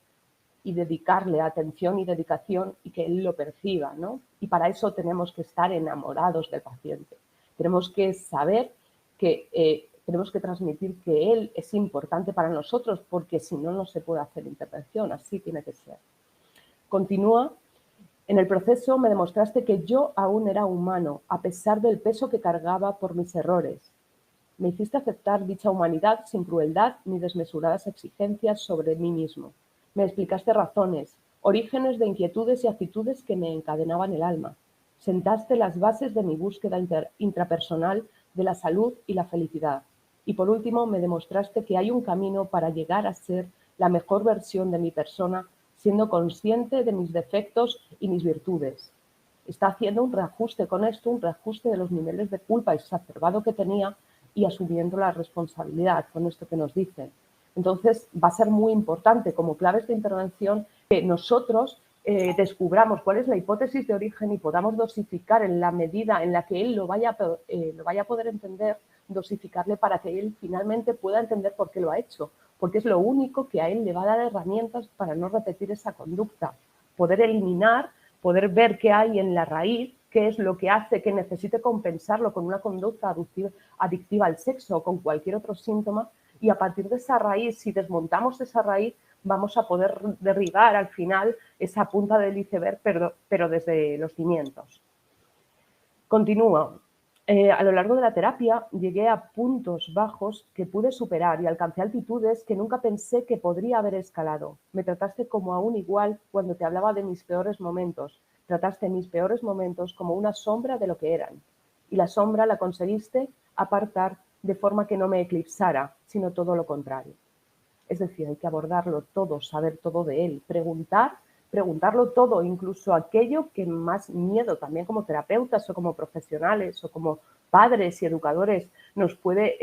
Speaker 7: y dedicarle atención y dedicación y que él lo perciba, ¿no? Y para eso tenemos que estar enamorados del paciente. Tenemos que saber que tenemos que transmitir que él es importante para nosotros, porque si no, no se puede hacer intervención. Así tiene que ser. Continúa. En el proceso me demostraste que yo aún era humano, a pesar del peso que cargaba por mis errores. Me hiciste aceptar dicha humanidad sin crueldad ni desmesuradas exigencias sobre mí mismo. Me explicaste razones, orígenes de inquietudes y actitudes que me encadenaban el alma. Sentaste las bases de mi búsqueda intrapersonal de la salud y la felicidad. Y por último, me demostraste que hay un camino para llegar a ser la mejor versión de mi persona, siendo consciente de mis defectos y mis virtudes. Está haciendo un reajuste con esto, un reajuste de los niveles de culpa exacerbado que tenía y asumiendo la responsabilidad con esto que nos dice. Entonces, va a ser muy importante como claves de intervención que nosotros descubramos cuál es la hipótesis de origen y podamos dosificar en la medida en la que él lo vaya a poder entender, dosificarle para que él finalmente pueda entender por qué lo ha hecho, porque es lo único que a él le va a dar herramientas para no repetir esa conducta, poder eliminar, poder ver qué hay en la raíz, qué es lo que hace que necesite compensarlo con una conducta adictiva al sexo o con cualquier otro síntoma, y a partir de esa raíz, si desmontamos esa raíz, vamos a poder derribar al final esa punta del iceberg, pero desde los cimientos. Continúo. A lo largo de la terapia llegué a puntos bajos que pude superar y alcancé altitudes que nunca pensé que podría haber escalado. Me trataste como a un igual cuando te hablaba de mis peores momentos. Trataste mis peores momentos como una sombra de lo que eran. Y la sombra la conseguiste apartar de forma que no me eclipsara, sino todo lo contrario. Es decir, hay que abordarlo todo, saber todo de él, preguntarlo todo, incluso aquello que más miedo también como terapeutas o como profesionales o como padres y educadores nos puede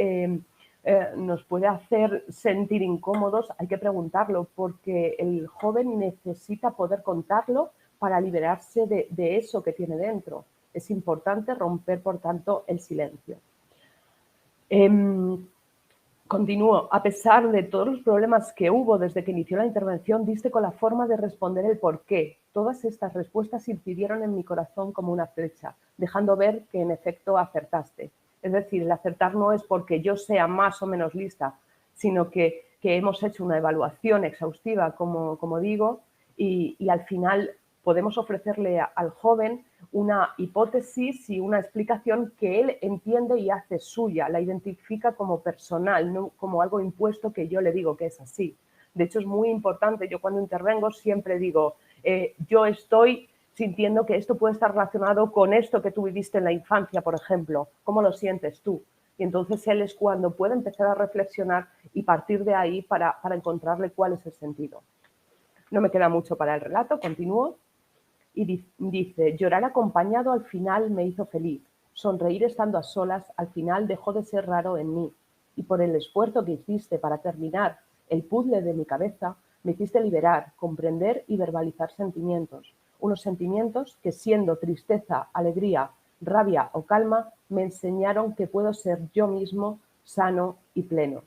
Speaker 7: hacer sentir incómodos, hay que preguntarlo porque el joven necesita poder contarlo para liberarse de eso que tiene dentro. Es importante romper, por tanto, el silencio. Continúo. A pesar de todos los problemas que hubo desde que inició la intervención, diste con la forma de responder el por qué. Todas estas respuestas incidieron en mi corazón como una flecha, dejando ver que en efecto acertaste. Es decir, el acertar no es porque yo sea más o menos lista, sino que hemos hecho una evaluación exhaustiva, como digo, y al final podemos ofrecerle al joven una hipótesis y una explicación que él entiende y hace suya, la identifica como personal, no como algo impuesto que yo le digo que es así. De hecho, es muy importante, yo cuando intervengo siempre digo, yo estoy sintiendo que esto puede estar relacionado con esto que tú viviste en la infancia, por ejemplo, ¿cómo lo sientes tú? Y entonces él es cuando puede empezar a reflexionar y partir de ahí para encontrarle cuál es el sentido. No me queda mucho para el relato, continúo. Y dice, llorar acompañado al final me hizo feliz. Sonreír estando a solas al final dejó de ser raro en mí. Y por el esfuerzo que hiciste para terminar el puzzle de mi cabeza, me hiciste liberar, comprender y verbalizar sentimientos. Unos sentimientos que siendo tristeza, alegría, rabia o calma, me enseñaron que puedo ser yo mismo, sano y pleno.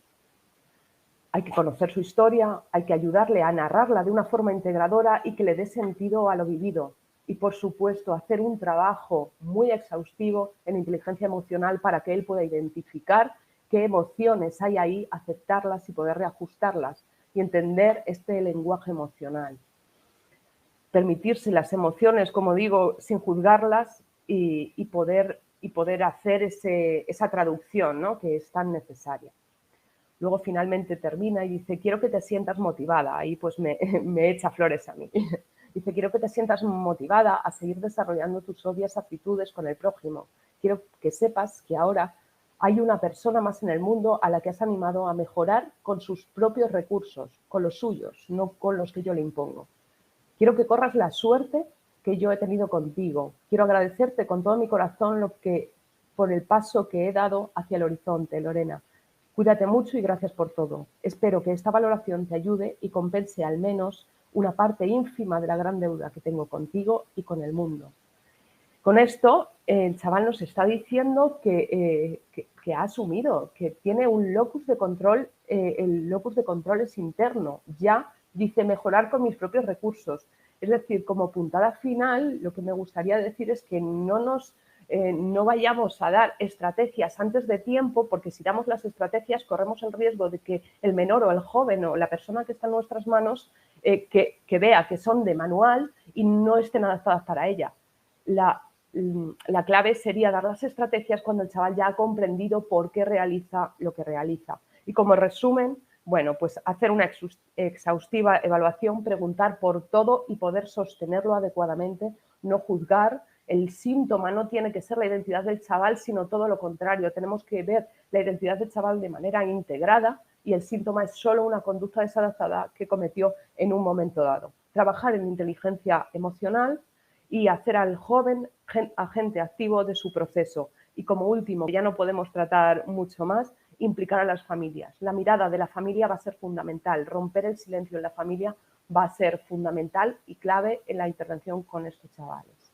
Speaker 7: Hay que conocer su historia, hay que ayudarle a narrarla de una forma integradora y que le dé sentido a lo vivido. Y, por supuesto, hacer un trabajo muy exhaustivo en inteligencia emocional para que él pueda identificar qué emociones hay ahí, aceptarlas y poder reajustarlas y entender este lenguaje emocional. Permitirse las emociones, como digo, sin juzgarlas y poder hacer esa traducción, ¿no?, que es tan necesaria. Luego finalmente termina y dice, quiero que te sientas motivada. Ahí pues me echa flores a mí. Dice, quiero que te sientas motivada a seguir desarrollando tus obvias actitudes con el prójimo. Quiero que sepas que ahora hay una persona más en el mundo a la que has animado a mejorar con sus propios recursos, con los suyos, no con los que yo le impongo. Quiero que corras la suerte que yo he tenido contigo. Quiero agradecerte con todo mi corazón por el paso que he dado hacia el horizonte, Lorena. Cuídate mucho y gracias por todo. Espero que esta valoración te ayude y compense al menos una parte ínfima de la gran deuda que tengo contigo y con el mundo. Con esto, el chaval nos está diciendo que ha asumido, que tiene un locus de control, el locus de control es interno. Ya dice mejorar con mis propios recursos. Es decir, como puntada final, lo que me gustaría decir es que no vayamos a dar estrategias antes de tiempo, porque si damos las estrategias corremos el riesgo de que el menor o el joven o la persona que está en nuestras manos que vea que son de manual y no estén adaptadas para ella. La clave sería dar las estrategias cuando el chaval ya ha comprendido por qué realiza lo que realiza. Y como resumen, bueno, pues hacer una exhaustiva evaluación, preguntar por todo y poder sostenerlo adecuadamente, no juzgar. El síntoma no tiene que ser la identidad del chaval, sino todo lo contrario. Tenemos que ver la identidad del chaval de manera integrada y el síntoma es solo una conducta desadaptada que cometió en un momento dado. Trabajar en inteligencia emocional y hacer al joven agente activo de su proceso. Y como último, ya no podemos tratar mucho más, implicar a las familias. La mirada de la familia va a ser fundamental. Romper el silencio en la familia va a ser fundamental y clave en la intervención con estos chavales.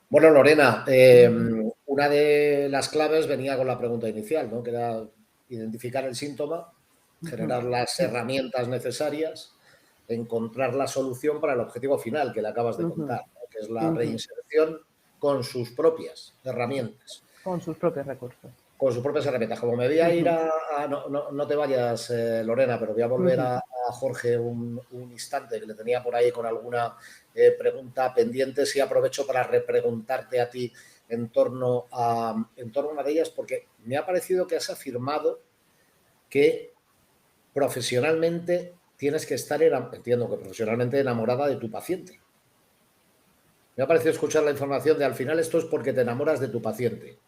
Speaker 1: Bueno, Lorena, una de las claves venía con la pregunta inicial, ¿no?, que era identificar el síntoma, generar las herramientas necesarias, encontrar la solución para el objetivo final que le acabas de contar, ¿no?, que es la reinserción con sus propias herramientas.
Speaker 7: Con sus propios recursos.
Speaker 1: Con sus propias herramientas. Como me voy a ir no te vayas, Lorena, pero voy a volver a a Jorge un instante, que le tenía por ahí con alguna pregunta pendiente, sí aprovecho para repreguntarte a ti en torno a una de ellas, porque me ha parecido que has afirmado que profesionalmente tienes que estar, entiendo que profesionalmente, enamorada de tu paciente. Me ha parecido escuchar la información de al final esto es porque te enamoras de tu paciente.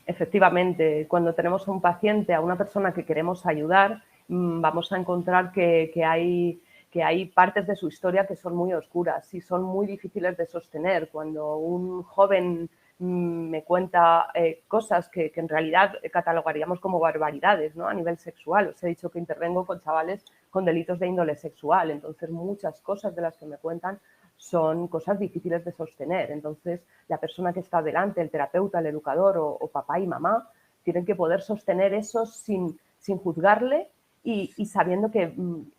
Speaker 7: Efectivamente, cuando tenemos a un paciente, a una persona que queremos ayudar, vamos a encontrar que hay partes de su historia que son muy oscuras y son muy difíciles de sostener. Cuando un joven me cuenta cosas que en realidad catalogaríamos como barbaridades, ¿no? A nivel sexual. Os he dicho que intervengo con chavales con delitos de índole sexual, entonces muchas cosas de las que me cuentan son cosas difíciles de sostener. Entonces, la persona que está delante, el terapeuta, el educador o papá y mamá, tienen que poder sostener eso sin juzgarle y sabiendo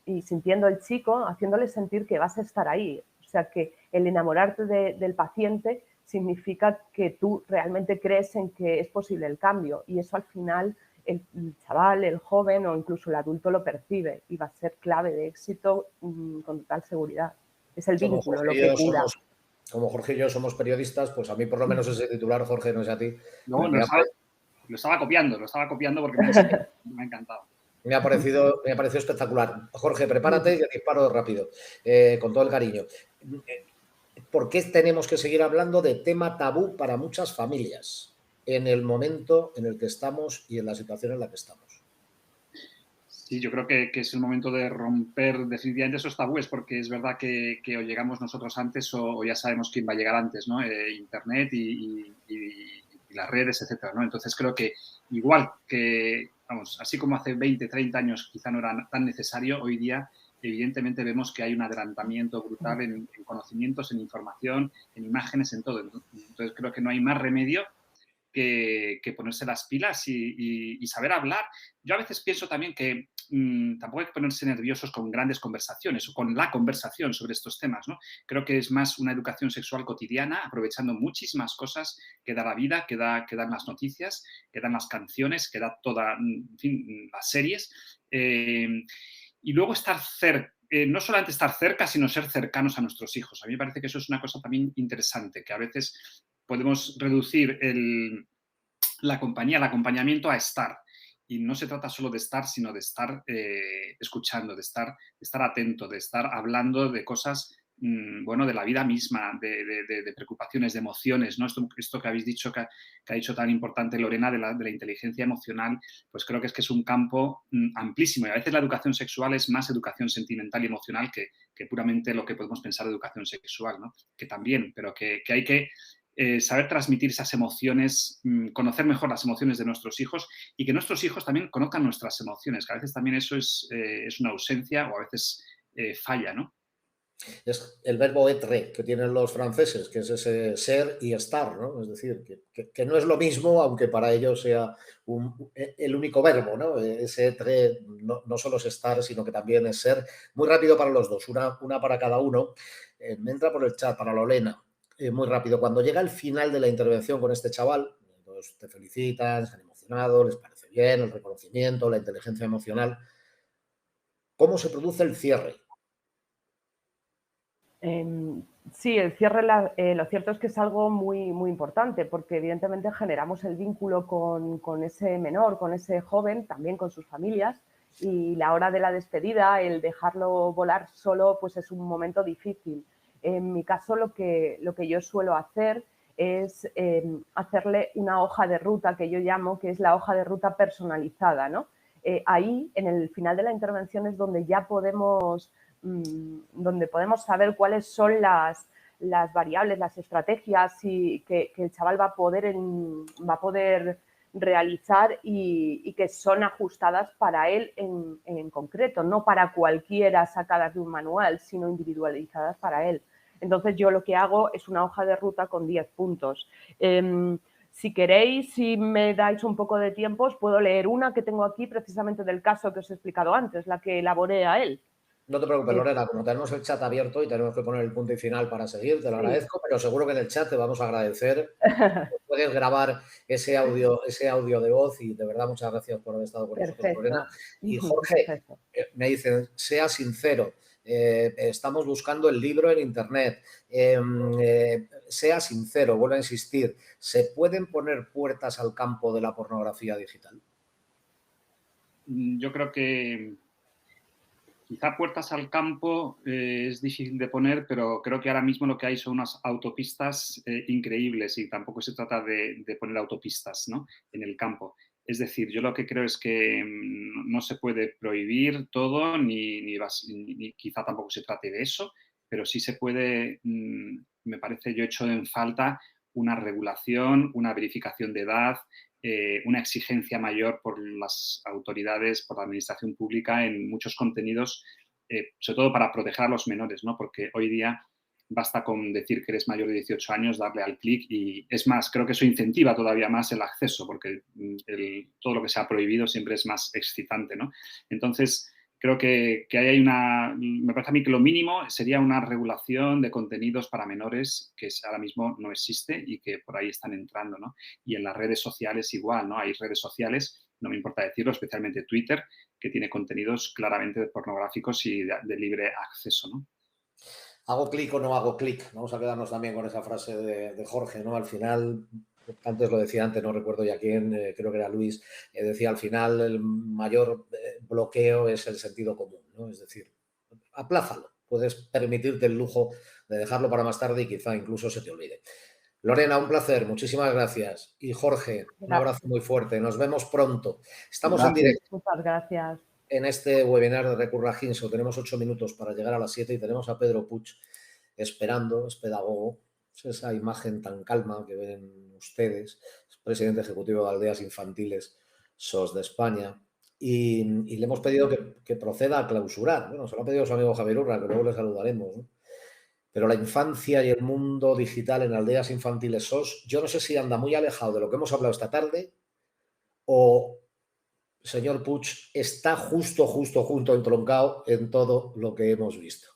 Speaker 7: y sintiendo el chico, haciéndole sentir que vas a estar ahí. O sea, que el enamorarte del paciente significa que tú realmente crees en que es posible el cambio y eso al final el chaval, el joven o incluso el adulto lo percibe y va a ser clave de éxito con total seguridad. Es el vínculo lo que cura.
Speaker 1: Como Jorge y yo somos periodistas, pues a mí por lo menos ese titular, Jorge, no es a ti.
Speaker 5: No, lo estaba copiando porque me ha encantado.
Speaker 1: Me ha parecido espectacular. Jorge, prepárate que disparo rápido, con todo el cariño. ¿Por qué tenemos que seguir hablando de tema tabú para muchas familias en el momento en el que estamos y en la situación en la que estamos?
Speaker 5: Sí, yo creo que es el momento de romper definitivamente esos tabúes, porque es verdad que o llegamos nosotros antes o ya sabemos quién va a llegar antes, ¿no? Internet y las redes, etcétera, ¿no? Entonces creo que igual que, vamos, así como hace 20, 30 años quizá no era tan necesario, hoy día evidentemente vemos que hay un adelantamiento brutal en conocimientos, en información, en imágenes, en todo. Entonces creo que no hay más remedio que ponerse las pilas y saber hablar. Yo a veces pienso también que tampoco hay que ponerse nerviosos con grandes conversaciones o con la conversación sobre estos temas, ¿no? Creo que es más una educación sexual cotidiana, aprovechando muchísimas cosas que da la vida, que dan las noticias, que dan las canciones, que da toda, en fin, las series. Y luego estar cerca. No solamente estar cerca, sino ser cercanos a nuestros hijos. A mí me parece que eso es una cosa también interesante, que a veces podemos reducir la compañía, el acompañamiento a estar. Y no se trata solo de estar, sino de estar escuchando, de estar atento, de estar hablando de cosas, bueno, de la vida misma, de preocupaciones, de emociones, ¿no? Esto que habéis dicho, que ha dicho tan importante Lorena, de la inteligencia emocional, pues creo que es un campo amplísimo. Y a veces la educación sexual es más educación sentimental y emocional que puramente lo que podemos pensar de educación sexual, ¿no? Que también, pero que hay que saber transmitir esas emociones, conocer mejor las emociones de nuestros hijos y que nuestros hijos también conozcan nuestras emociones, que a veces también eso es una ausencia o a veces falla, ¿no?
Speaker 1: Es el verbo être que tienen los franceses, que es ese ser y estar, ¿no? Es decir, que no es lo mismo, aunque para ellos sea el único verbo, ¿no? Ese être no solo es estar, sino que también es ser. Muy rápido para los dos, una para cada uno. Me entra por el chat para Lorena. Muy rápido. Cuando llega el final de la intervención con este chaval, pues te felicitan, están emocionados, les parece bien el reconocimiento, la inteligencia emocional. ¿Cómo se produce el cierre?
Speaker 7: Sí, el cierre, lo cierto es que es algo muy, muy importante porque evidentemente generamos el vínculo con ese menor, con ese joven, también con sus familias y la hora de la despedida, el dejarlo volar solo, pues es un momento difícil. En mi caso lo que yo suelo hacer es hacerle una hoja de ruta que yo llamo, que es la hoja de ruta personalizada, ¿no? Ahí, en el final de la intervención es donde ya podemos saber cuáles son las variables, las estrategias que el chaval va a poder realizar y que son ajustadas para él en concreto, no para cualquiera sacadas de un manual, sino individualizadas para él. Entonces yo lo que hago es una hoja de ruta con 10 puntos. Si queréis, si me dais un poco de tiempo, os puedo leer una que tengo aquí precisamente del caso que os he explicado antes, la que elaboré a él.
Speaker 1: No te preocupes, Lorena, como tenemos el chat abierto y tenemos que poner el punto y final para seguir, te lo agradezco, pero seguro que en el chat te vamos a agradecer. Puedes grabar ese audio de voz y de verdad muchas gracias por haber estado con nosotros, Lorena. Y Jorge, me dicen, sea sincero, estamos buscando el libro en internet. Sea sincero, vuelvo a insistir, ¿se pueden poner puertas al campo de la pornografía digital?
Speaker 5: Yo creo que quizá puertas al campo es difícil de poner, pero creo que ahora mismo lo que hay son unas autopistas increíbles y tampoco se trata de poner autopistas, ¿no?, en el campo. Es decir, yo lo que creo es que no se puede prohibir todo, ni quizá tampoco se trate de eso, pero sí se puede, me parece, yo he hecho en falta una regulación, una verificación de edad, una exigencia mayor por las autoridades, por la administración pública en muchos contenidos, sobre todo para proteger a los menores, ¿no? Porque hoy día basta con decir que eres mayor de 18 años, darle al clic y es más, creo que eso incentiva todavía más el acceso porque todo lo que se ha prohibido siempre es más excitante, ¿no? Entonces, creo que ahí hay me parece a mí que lo mínimo sería una regulación de contenidos para menores que ahora mismo no existe y que por ahí están entrando, ¿no? Y en las redes sociales igual, ¿no? Hay redes sociales, no me importa decirlo, especialmente Twitter, que tiene contenidos claramente pornográficos y de libre acceso, ¿no?
Speaker 1: ¿Hago clic o no hago clic? Vamos a quedarnos también con esa frase de Jorge, ¿no? Al final, antes lo decía antes, no recuerdo ya quién, creo que era Luis, decía al final el mayor bloqueo es el sentido común, ¿no? Es decir, aplázalo, puedes permitirte el lujo de dejarlo para más tarde y quizá incluso se te olvide. Lorena, un placer, muchísimas gracias. Y Jorge, un abrazo muy fuerte, nos vemos pronto. Estamos en directo.
Speaker 7: Muchas gracias.
Speaker 1: En este webinar de Recurra Ginso tenemos 8 minutos para llegar a las 7 y tenemos a Pedro Puig esperando, es pedagogo, es esa imagen tan calma que ven ustedes, es presidente ejecutivo de Aldeas Infantiles SOS de España y le hemos pedido que proceda a clausurar. Bueno, se lo ha pedido su amigo Javier Urra, que luego le saludaremos, ¿no? Pero la infancia y el mundo digital en Aldeas Infantiles SOS, yo no sé si anda muy alejado de lo que hemos hablado esta tarde o, señor Puig, está justo entroncado en todo lo que hemos visto.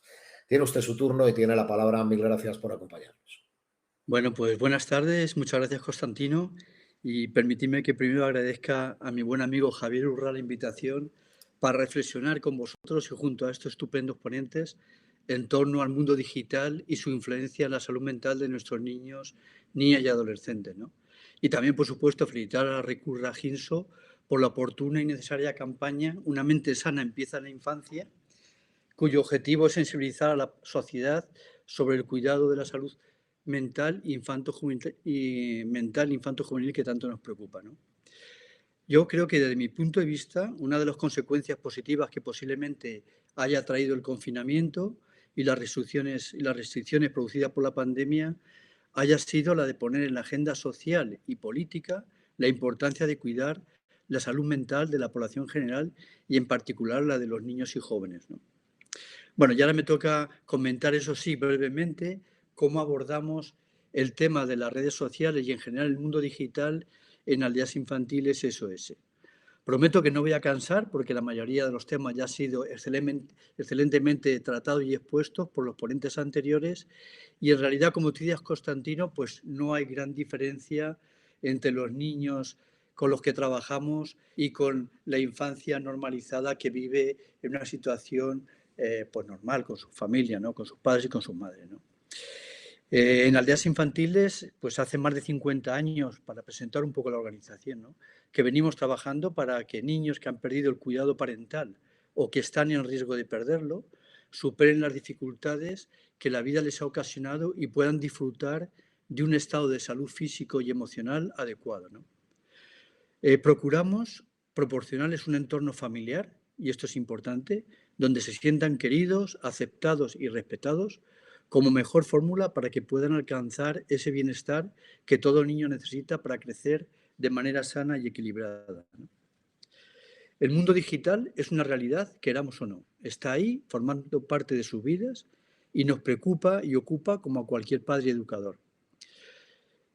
Speaker 1: Tiene usted su turno y tiene la palabra. Mil gracias por acompañarnos.
Speaker 8: Bueno, pues buenas tardes. Muchas gracias, Constantino. Y permitidme que primero agradezca a mi buen amigo Javier Urra la invitación para reflexionar con vosotros y junto a estos estupendos ponentes en torno al mundo digital y su influencia en la salud mental de nuestros niños, niñas y adolescentes, ¿no? Y también, por supuesto, felicitar a Recurra Ginso por la oportuna y necesaria campaña Una mente sana empieza en la infancia, cuyo objetivo es sensibilizar a la sociedad sobre el cuidado de la salud mental infanto-juvenil que tanto nos preocupa, ¿no? Yo creo que desde mi punto de vista, una de las consecuencias positivas que posiblemente haya traído el confinamiento y las restricciones producidas por la pandemia haya sido la de poner en la agenda social y política la importancia de cuidar la salud mental de la población general y en particular la de los niños y jóvenes, ¿no? Bueno, y ahora me toca comentar, eso sí, brevemente, cómo abordamos el tema de las redes sociales y en general el mundo digital en Aldeas Infantiles SOS. Prometo que no voy a cansar porque la mayoría de los temas ya han sido excelentemente tratados y expuestos por los ponentes anteriores y en realidad, como tú decías, Constantino, pues no hay gran diferencia entre los niños con los que trabajamos y con la infancia normalizada que vive en una situación pues normal, con su familia, ¿no? Con sus padres y con sus madres, ¿no? En Aldeas Infantiles, pues hace más de 50 años, para presentar un poco la organización, ¿no?, que venimos trabajando para que niños que han perdido el cuidado parental o que están en riesgo de perderlo, superen las dificultades que la vida les ha ocasionado y puedan disfrutar de un estado de salud físico y emocional adecuado, ¿no? Procuramos proporcionarles un entorno familiar, y esto es importante, donde se sientan queridos, aceptados y respetados como mejor fórmula para que puedan alcanzar ese bienestar que todo niño necesita para crecer de manera sana y equilibrada, ¿no? El mundo digital es una realidad, queramos o no. Está ahí, formando parte de sus vidas y nos preocupa y ocupa como a cualquier padre y educador.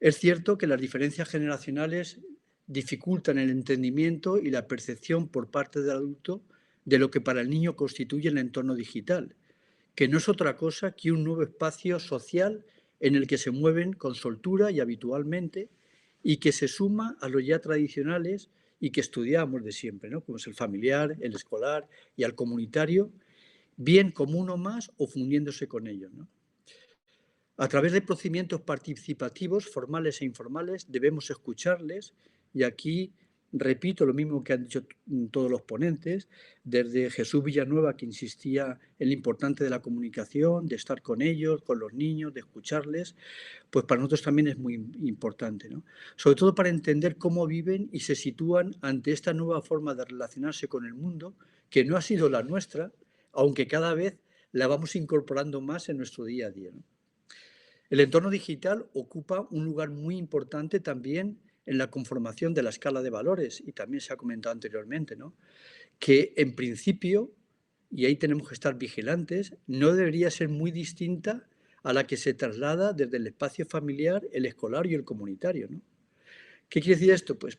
Speaker 8: Es cierto que las diferencias generacionales dificultan el entendimiento y la percepción por parte del adulto de lo que para el niño constituye el entorno digital, que no es otra cosa que un nuevo espacio social en el que se mueven con soltura y habitualmente, y que se suma a los ya tradicionales y que estudiamos de siempre, ¿no? Como es el familiar, el escolar y al comunitario, bien como uno más o fundiéndose con ellos, ¿no? A través de procedimientos participativos, formales e informales, debemos escucharles, y aquí repito lo mismo que han dicho todos los ponentes, desde Jesús Villanueva, que insistía en lo importante de la comunicación, de estar con ellos, con los niños, de escucharles, pues para nosotros también es muy importante, ¿no? Sobre todo para entender cómo viven y se sitúan ante esta nueva forma de relacionarse con el mundo, que no ha sido la nuestra, aunque cada vez la vamos incorporando más en nuestro día a día, ¿no? El entorno digital ocupa un lugar muy importante también en la conformación de la escala de valores, y también se ha comentado anteriormente, ¿no? Que en principio, y ahí tenemos que estar vigilantes, no debería ser muy distinta a la que se traslada desde el espacio familiar, el escolar y el comunitario, ¿no? ¿Qué quiere decir esto? Pues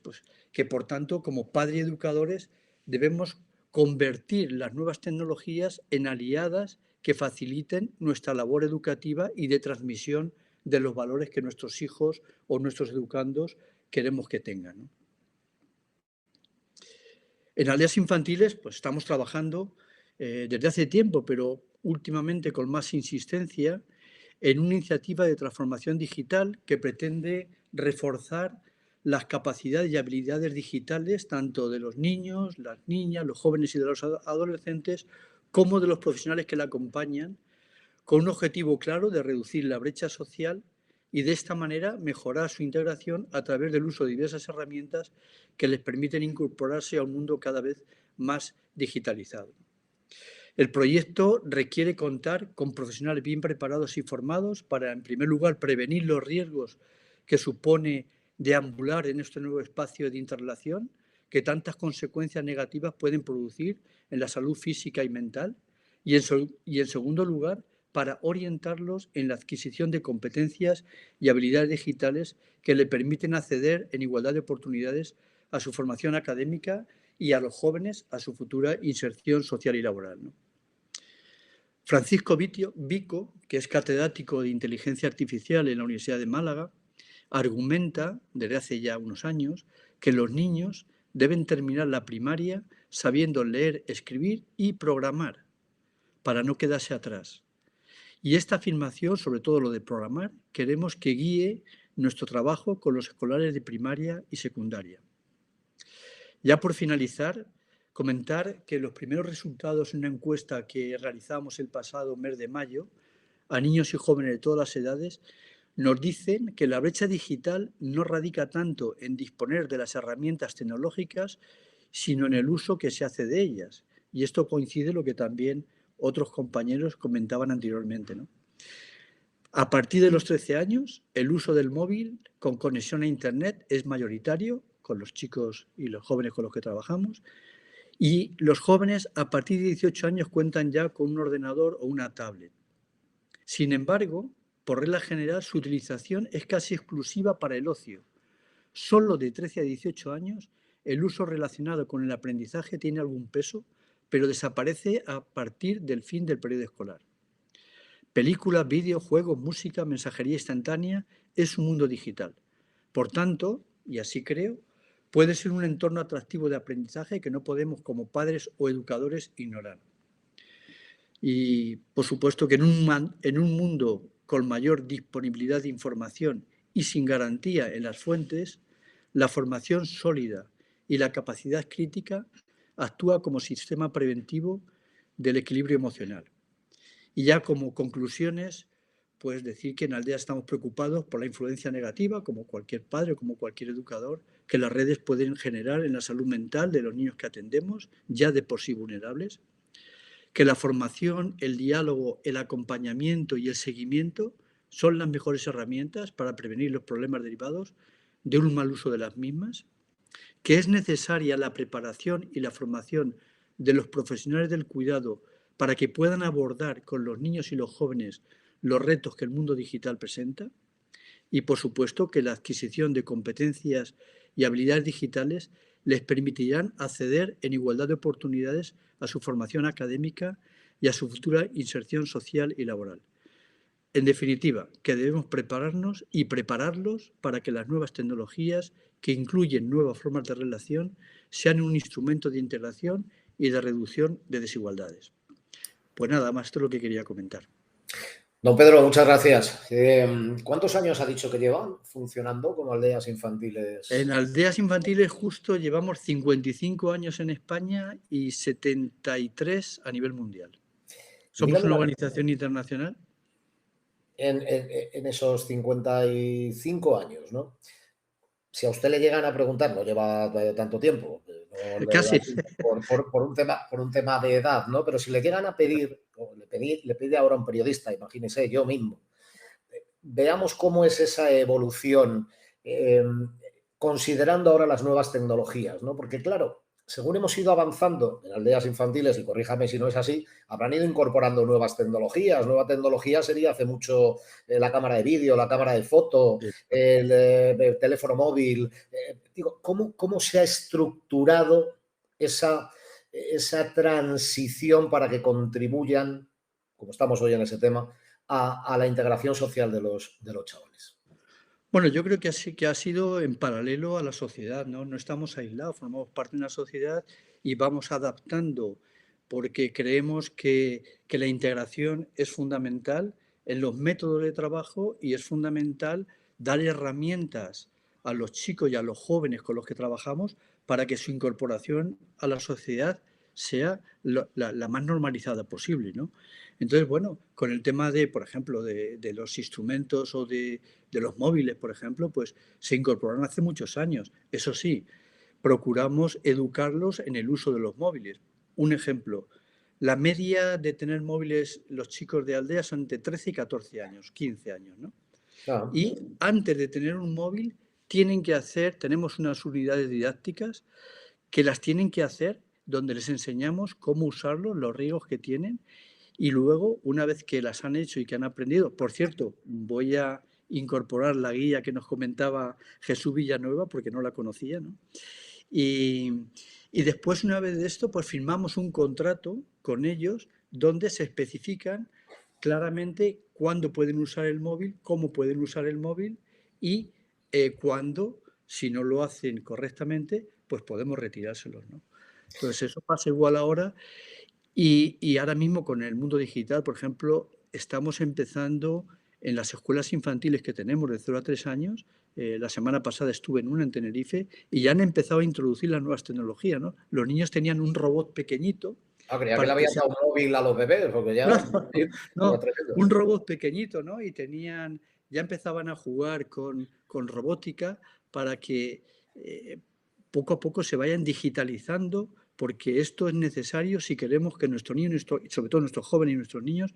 Speaker 8: que, por tanto, como padres y educadores, debemos convertir las nuevas tecnologías en aliadas que faciliten nuestra labor educativa y de transmisión de los valores que nuestros hijos o nuestros educandos queremos que tengan, ¿no? En aldeas infantiles, pues estamos trabajando desde hace tiempo, pero últimamente con más insistencia, en una iniciativa de transformación digital que pretende reforzar las capacidades y habilidades digitales tanto de los niños, las niñas, los jóvenes y de los adolescentes, como de los profesionales que la acompañan, con un objetivo claro de reducir la brecha social y de esta manera mejorar su integración a través del uso de diversas herramientas que les permiten incorporarse a un mundo cada vez más digitalizado. El proyecto requiere contar con profesionales bien preparados y formados para, en primer lugar, prevenir los riesgos que supone deambular en este nuevo espacio de interrelación, que tantas consecuencias negativas pueden producir en la salud física y mental, y en segundo lugar, para orientarlos en la adquisición de competencias y habilidades digitales que le permiten acceder en igualdad de oportunidades a su formación académica y a los jóvenes a su futura inserción social y laboral, ¿no? Francisco Vico, que es catedrático de Inteligencia Artificial en la Universidad de Málaga, argumenta desde hace ya unos años que los niños deben terminar la primaria sabiendo leer, escribir y programar para no quedarse atrás. Y esta afirmación, sobre todo lo de programar, queremos que guíe nuestro trabajo con los escolares de primaria y secundaria. Ya por finalizar, comentar que los primeros resultados en una encuesta que realizamos el pasado mes de mayo a niños y jóvenes de todas las edades nos dicen que la brecha digital no radica tanto en disponer de las herramientas tecnológicas, sino en el uso que se hace de ellas. Y esto coincide con lo que también otros compañeros comentaban anteriormente, ¿no? A partir de los 13 años, el uso del móvil con conexión a Internet es mayoritario con los chicos y los jóvenes con los que trabajamos, y los jóvenes a partir de 18 años cuentan ya con un ordenador o una tablet. Sin embargo, por regla general, su utilización es casi exclusiva para el ocio. Solo de 13 a 18 años, el uso relacionado con el aprendizaje tiene algún peso, pero desaparece a partir del fin del periodo escolar. Películas, vídeos, juegos, música, mensajería instantánea, es un mundo digital. Por tanto, y así creo, puede ser un entorno atractivo de aprendizaje que no podemos como padres o educadores ignorar. Y por supuesto que en un mundo con mayor disponibilidad de información y sin garantía en las fuentes, la formación sólida y la capacidad crítica actúa como sistema preventivo del equilibrio emocional. Y ya como conclusiones, pues decir que en Aldea estamos preocupados por la influencia negativa, como cualquier padre, como cualquier educador, que las redes pueden generar en la salud mental de los niños que atendemos, ya de por sí vulnerables, que la formación, el diálogo, el acompañamiento y el seguimiento son las mejores herramientas para prevenir los problemas derivados de un mal uso de las mismas, que es necesaria la preparación y la formación de los profesionales del cuidado para que puedan abordar con los niños y los jóvenes los retos que el mundo digital presenta, y por supuesto que la adquisición de competencias y habilidades digitales les permitirán acceder en igualdad de oportunidades a su formación académica y a su futura inserción social y laboral. En definitiva, que debemos prepararnos y prepararlos para que las nuevas tecnologías, que incluyen nuevas formas de relación, sean un instrumento de integración y de reducción de desigualdades. Pues nada más, esto es lo que quería comentar.
Speaker 1: Don Pedro, muchas gracias. ¿Cuántos años ha dicho que llevan funcionando como aldeas infantiles?
Speaker 8: En aldeas infantiles justo llevamos 55 años en España y 73 a nivel mundial. Somos una organización internacional.
Speaker 1: En esos 55 años, ¿no? Si a usted le llegan a preguntar, no lleva tanto tiempo, no
Speaker 8: Casi.
Speaker 1: por un tema de edad, ¿no? Pero si le llegan a pedir, le pide ahora un periodista, imagínese, yo mismo, veamos cómo es esa evolución, considerando ahora las nuevas tecnologías, ¿no? Porque claro, según hemos ido avanzando en aldeas infantiles, y corríjame si no es así, habrán ido incorporando nuevas tecnologías. Nueva tecnología sería hace mucho la cámara de vídeo, la cámara de foto, el teléfono móvil. Digo, ¿cómo se ha estructurado esa transición para que contribuyan, como estamos hoy en ese tema, a la integración social de los chavales?
Speaker 8: Bueno, yo creo que ha sido en paralelo a la sociedad, ¿no? No estamos aislados, formamos parte de una sociedad y vamos adaptando porque creemos que la integración es fundamental en los métodos de trabajo y es fundamental dar herramientas a los chicos y a los jóvenes con los que trabajamos para que su incorporación a la sociedad sea la más normalizada posible, ¿no? Entonces, bueno, con el tema de, por ejemplo, de los instrumentos o de los móviles, por ejemplo, pues se incorporaron hace muchos años. Eso sí, procuramos educarlos en el uso de los móviles. Un ejemplo, la media de tener móviles los chicos de aldea son entre 13 y 14 años, 15 años, ¿no?
Speaker 1: Claro.
Speaker 8: Y antes de tener un móvil tenemos unas unidades didácticas que las tienen que hacer donde les enseñamos cómo usarlos, los riesgos que tienen y luego, una vez que las han hecho y que han aprendido, por cierto, voy a incorporar la guía que nos comentaba Jesús Villanueva porque no la conocía, ¿no? Y después, una vez de esto, pues firmamos un contrato con ellos donde se especifican claramente cuándo pueden usar el móvil, cómo pueden usar el móvil y cuándo, si no lo hacen correctamente, pues podemos retirárselos, ¿no? Entonces, eso pasa igual ahora y ahora mismo con el mundo digital, por ejemplo, estamos empezando en las escuelas infantiles que tenemos de 0 a 3 años. La semana pasada estuve en una en Tenerife y ya han empezado a introducir las nuevas tecnologías, ¿no? Los niños tenían un robot pequeñito.
Speaker 1: Creía que le habían dado un móvil a los bebés, porque ya...
Speaker 8: No, un robot pequeñito, ¿no? Y ya empezaban a jugar con robótica para que poco a poco se vayan digitalizando, porque esto es necesario si queremos que nuestros niños, sobre todo nuestros jóvenes y nuestros niños,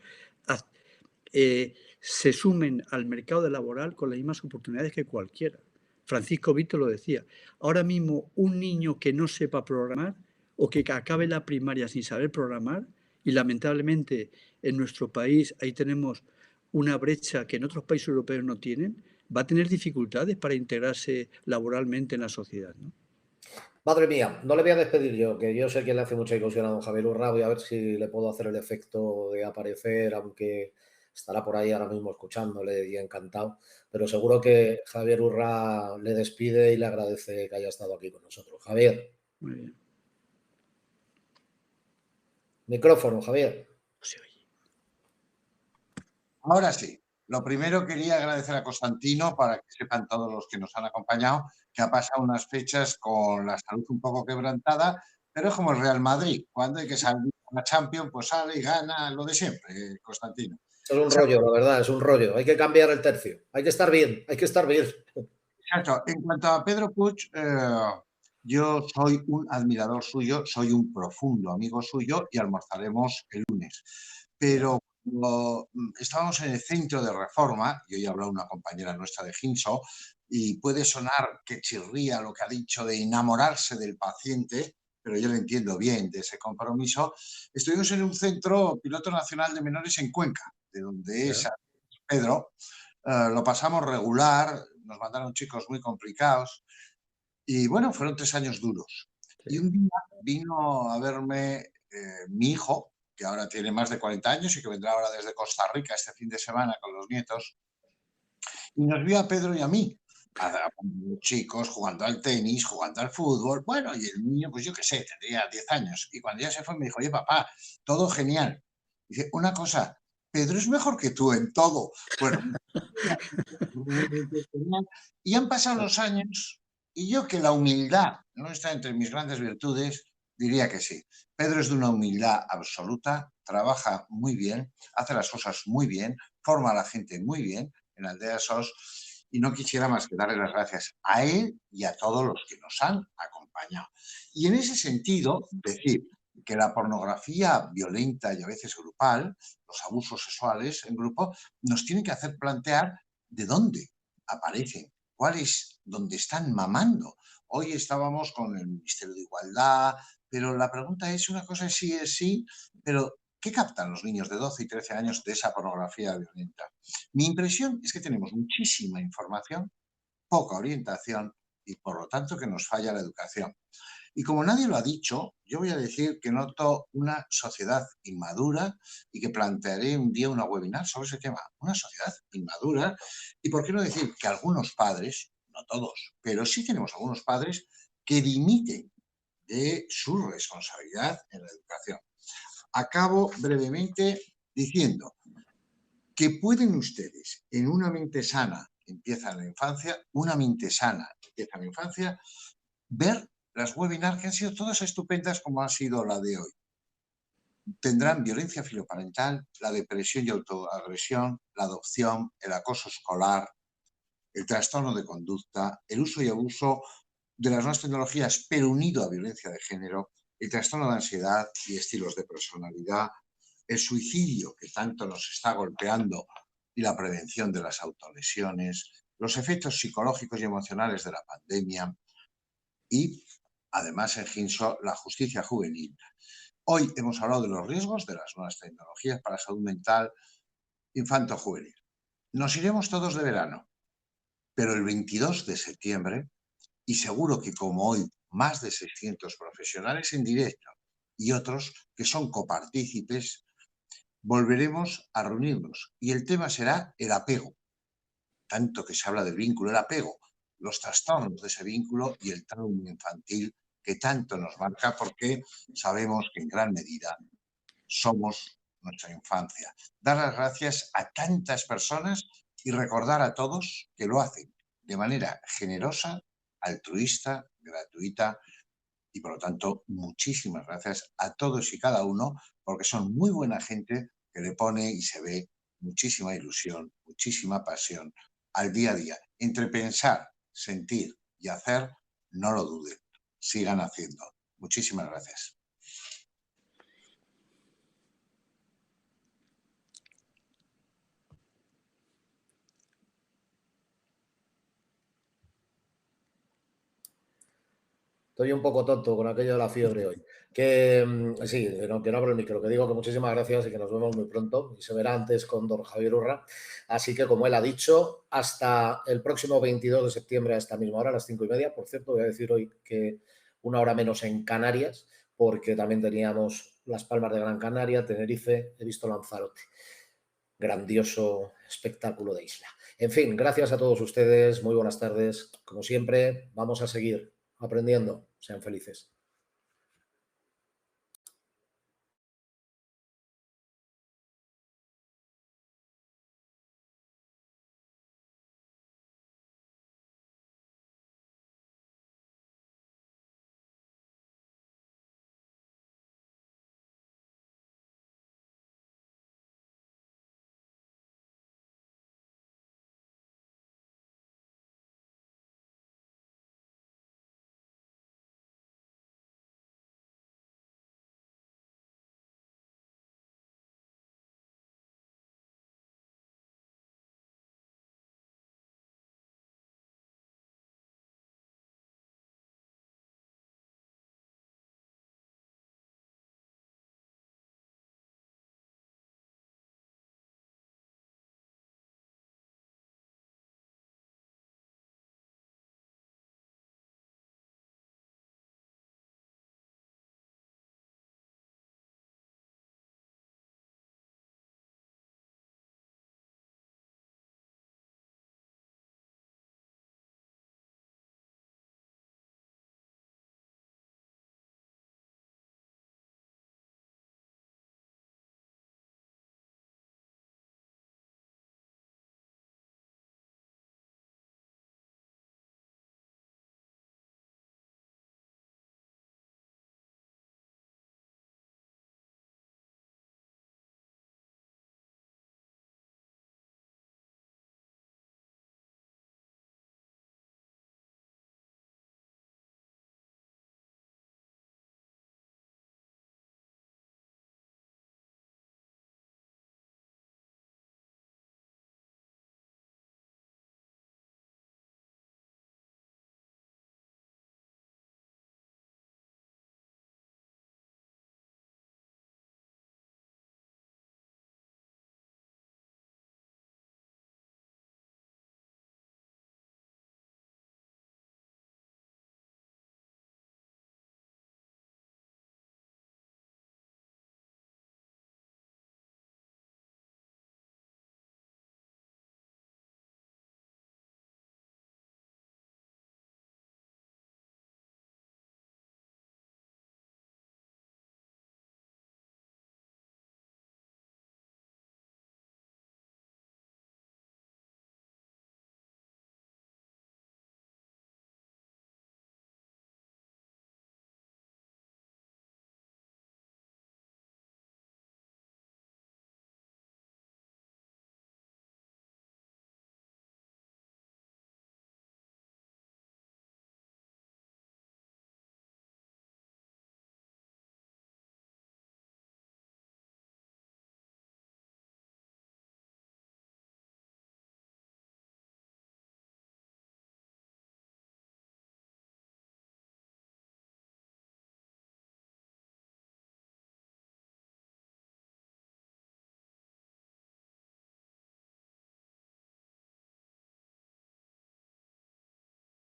Speaker 8: se sumen al mercado laboral con las mismas oportunidades que cualquiera. Francisco Vito lo decía. Ahora mismo, un niño que no sepa programar o que acabe la primaria sin saber programar, y lamentablemente en nuestro país ahí tenemos una brecha que en otros países europeos no tienen, va a tener dificultades para integrarse laboralmente en la sociedad, ¿no?
Speaker 1: Madre mía, no le voy a despedir yo, que yo sé que le hace mucha ilusión a don Javier Urra. Voy a ver si le puedo hacer el efecto de aparecer, aunque estará por ahí ahora mismo escuchándole y encantado. Pero seguro que Javier Urra le despide y le agradece que haya estado aquí con nosotros. Javier.
Speaker 8: Muy bien.
Speaker 1: Micrófono, Javier.
Speaker 8: Se oye.
Speaker 9: Ahora sí. Lo primero quería agradecer a Constantino, para que sepan todos los que nos han acompañado, que ha pasado unas fechas con la salud un poco quebrantada, pero es como el Real Madrid. Cuando hay que salir a la Champions, pues sale y gana lo de siempre, Constantino.
Speaker 1: Es un rollo, la verdad, es un rollo. Hay que cambiar el tercio. Hay que estar bien, hay que estar bien.
Speaker 9: Exacto. En cuanto a Pedro Puig, yo soy un admirador suyo, soy un profundo amigo suyo y almorzaremos el lunes. Pero cuando estábamos en el centro de reforma, y hoy ha hablado una compañera nuestra de Ginso, y puede sonar que chirría lo que ha dicho de enamorarse del paciente, pero yo lo entiendo bien de ese compromiso. Estuvimos en un centro piloto nacional de menores en Cuenca, de donde es Pedro. Lo pasamos regular, nos mandaron chicos muy complicados Y bueno, fueron 3 años duros.
Speaker 8: Sí.
Speaker 9: Y un día vino a verme mi hijo, que ahora tiene más de 40 años y que vendrá ahora desde Costa Rica este fin de semana con los nietos, y nos vio a Pedro y a mí, a los chicos jugando al tenis, jugando al fútbol, bueno, y el niño, pues yo qué sé, tendría 10 años. Y cuando ya se fue me dijo, oye papá, todo genial. Dice, una cosa, Pedro es mejor que tú en todo. Bueno, y han pasado los años y yo que la humildad no está entre mis grandes virtudes, diría que sí. Pedro es de una humildad absoluta, trabaja muy bien, hace las cosas muy bien, forma a la gente muy bien en Aldea SOS y no quisiera más que darle las gracias a él y a todos los que nos han acompañado. Y en ese sentido, decir que la pornografía violenta y a veces grupal, los abusos sexuales en grupo, nos tiene que hacer plantear de dónde aparecen, cuáles, dónde están mamando. Hoy estábamos con el Ministerio de Igualdad, pero la pregunta es, una cosa es sí, pero ¿qué captan los niños de 12 y 13 años de esa pornografía violenta? Mi impresión es que tenemos muchísima información, poca orientación y por lo tanto que nos falla la educación. Y como nadie lo ha dicho, yo voy a decir que noto una sociedad inmadura y que plantearé un día una webinar sobre ese tema. Una sociedad inmadura. Y por qué no decir que algunos padres, no todos, pero sí tenemos algunos padres que dimiten de su responsabilidad en la educación. Acabo brevemente diciendo que pueden ustedes, en una mente sana, empieza en la infancia, una mente sana empieza en la infancia, ver las webinars que han sido todas estupendas como ha sido la de hoy. Tendrán violencia filoparental, la depresión y autoagresión, la adopción, el acoso escolar, el trastorno de conducta, el uso y abuso de las nuevas tecnologías, pero unido a violencia de género, el trastorno de ansiedad y estilos de personalidad, el suicidio que tanto nos está golpeando y la prevención de las autolesiones, los efectos psicológicos y emocionales de la pandemia y, además, en Ginso, la justicia juvenil. Hoy hemos hablado de los riesgos de las nuevas tecnologías para la salud mental infanto-juvenil. Nos iremos todos de verano, pero el 22 de septiembre, y seguro que como hoy, más de 600 profesionales en directo y otros que son copartícipes, volveremos a reunirnos y el tema será el apego. Tanto que se habla del vínculo, el apego, los trastornos de ese vínculo y el trauma infantil que tanto nos marca porque sabemos que en gran medida somos nuestra infancia. Dar las gracias a tantas personas y recordar a todos que lo hacen de manera generosa, altruista, gratuita y por lo tanto muchísimas gracias a todos y cada uno porque son muy buena gente que le pone y se ve muchísima ilusión, muchísima pasión al día a día. Entre pensar, sentir y hacer, no lo duden, sigan haciendo. Muchísimas gracias.
Speaker 1: Estoy un poco tonto con aquello de la fiebre hoy. Que sí, que no abro el micro, que digo que muchísimas gracias y que nos vemos muy pronto. Y se verá antes con don Javier Urra. Así que, como él ha dicho, hasta el próximo 22 de septiembre a esta misma hora, a las 5:30. Por cierto, voy a decir hoy que una hora menos en Canarias, porque también teníamos Las Palmas de Gran Canaria, Tenerife, he visto Lanzarote. Grandioso espectáculo de isla. En fin, gracias a todos ustedes. Muy buenas tardes. Como siempre, vamos a seguir aprendiendo. Sean felices.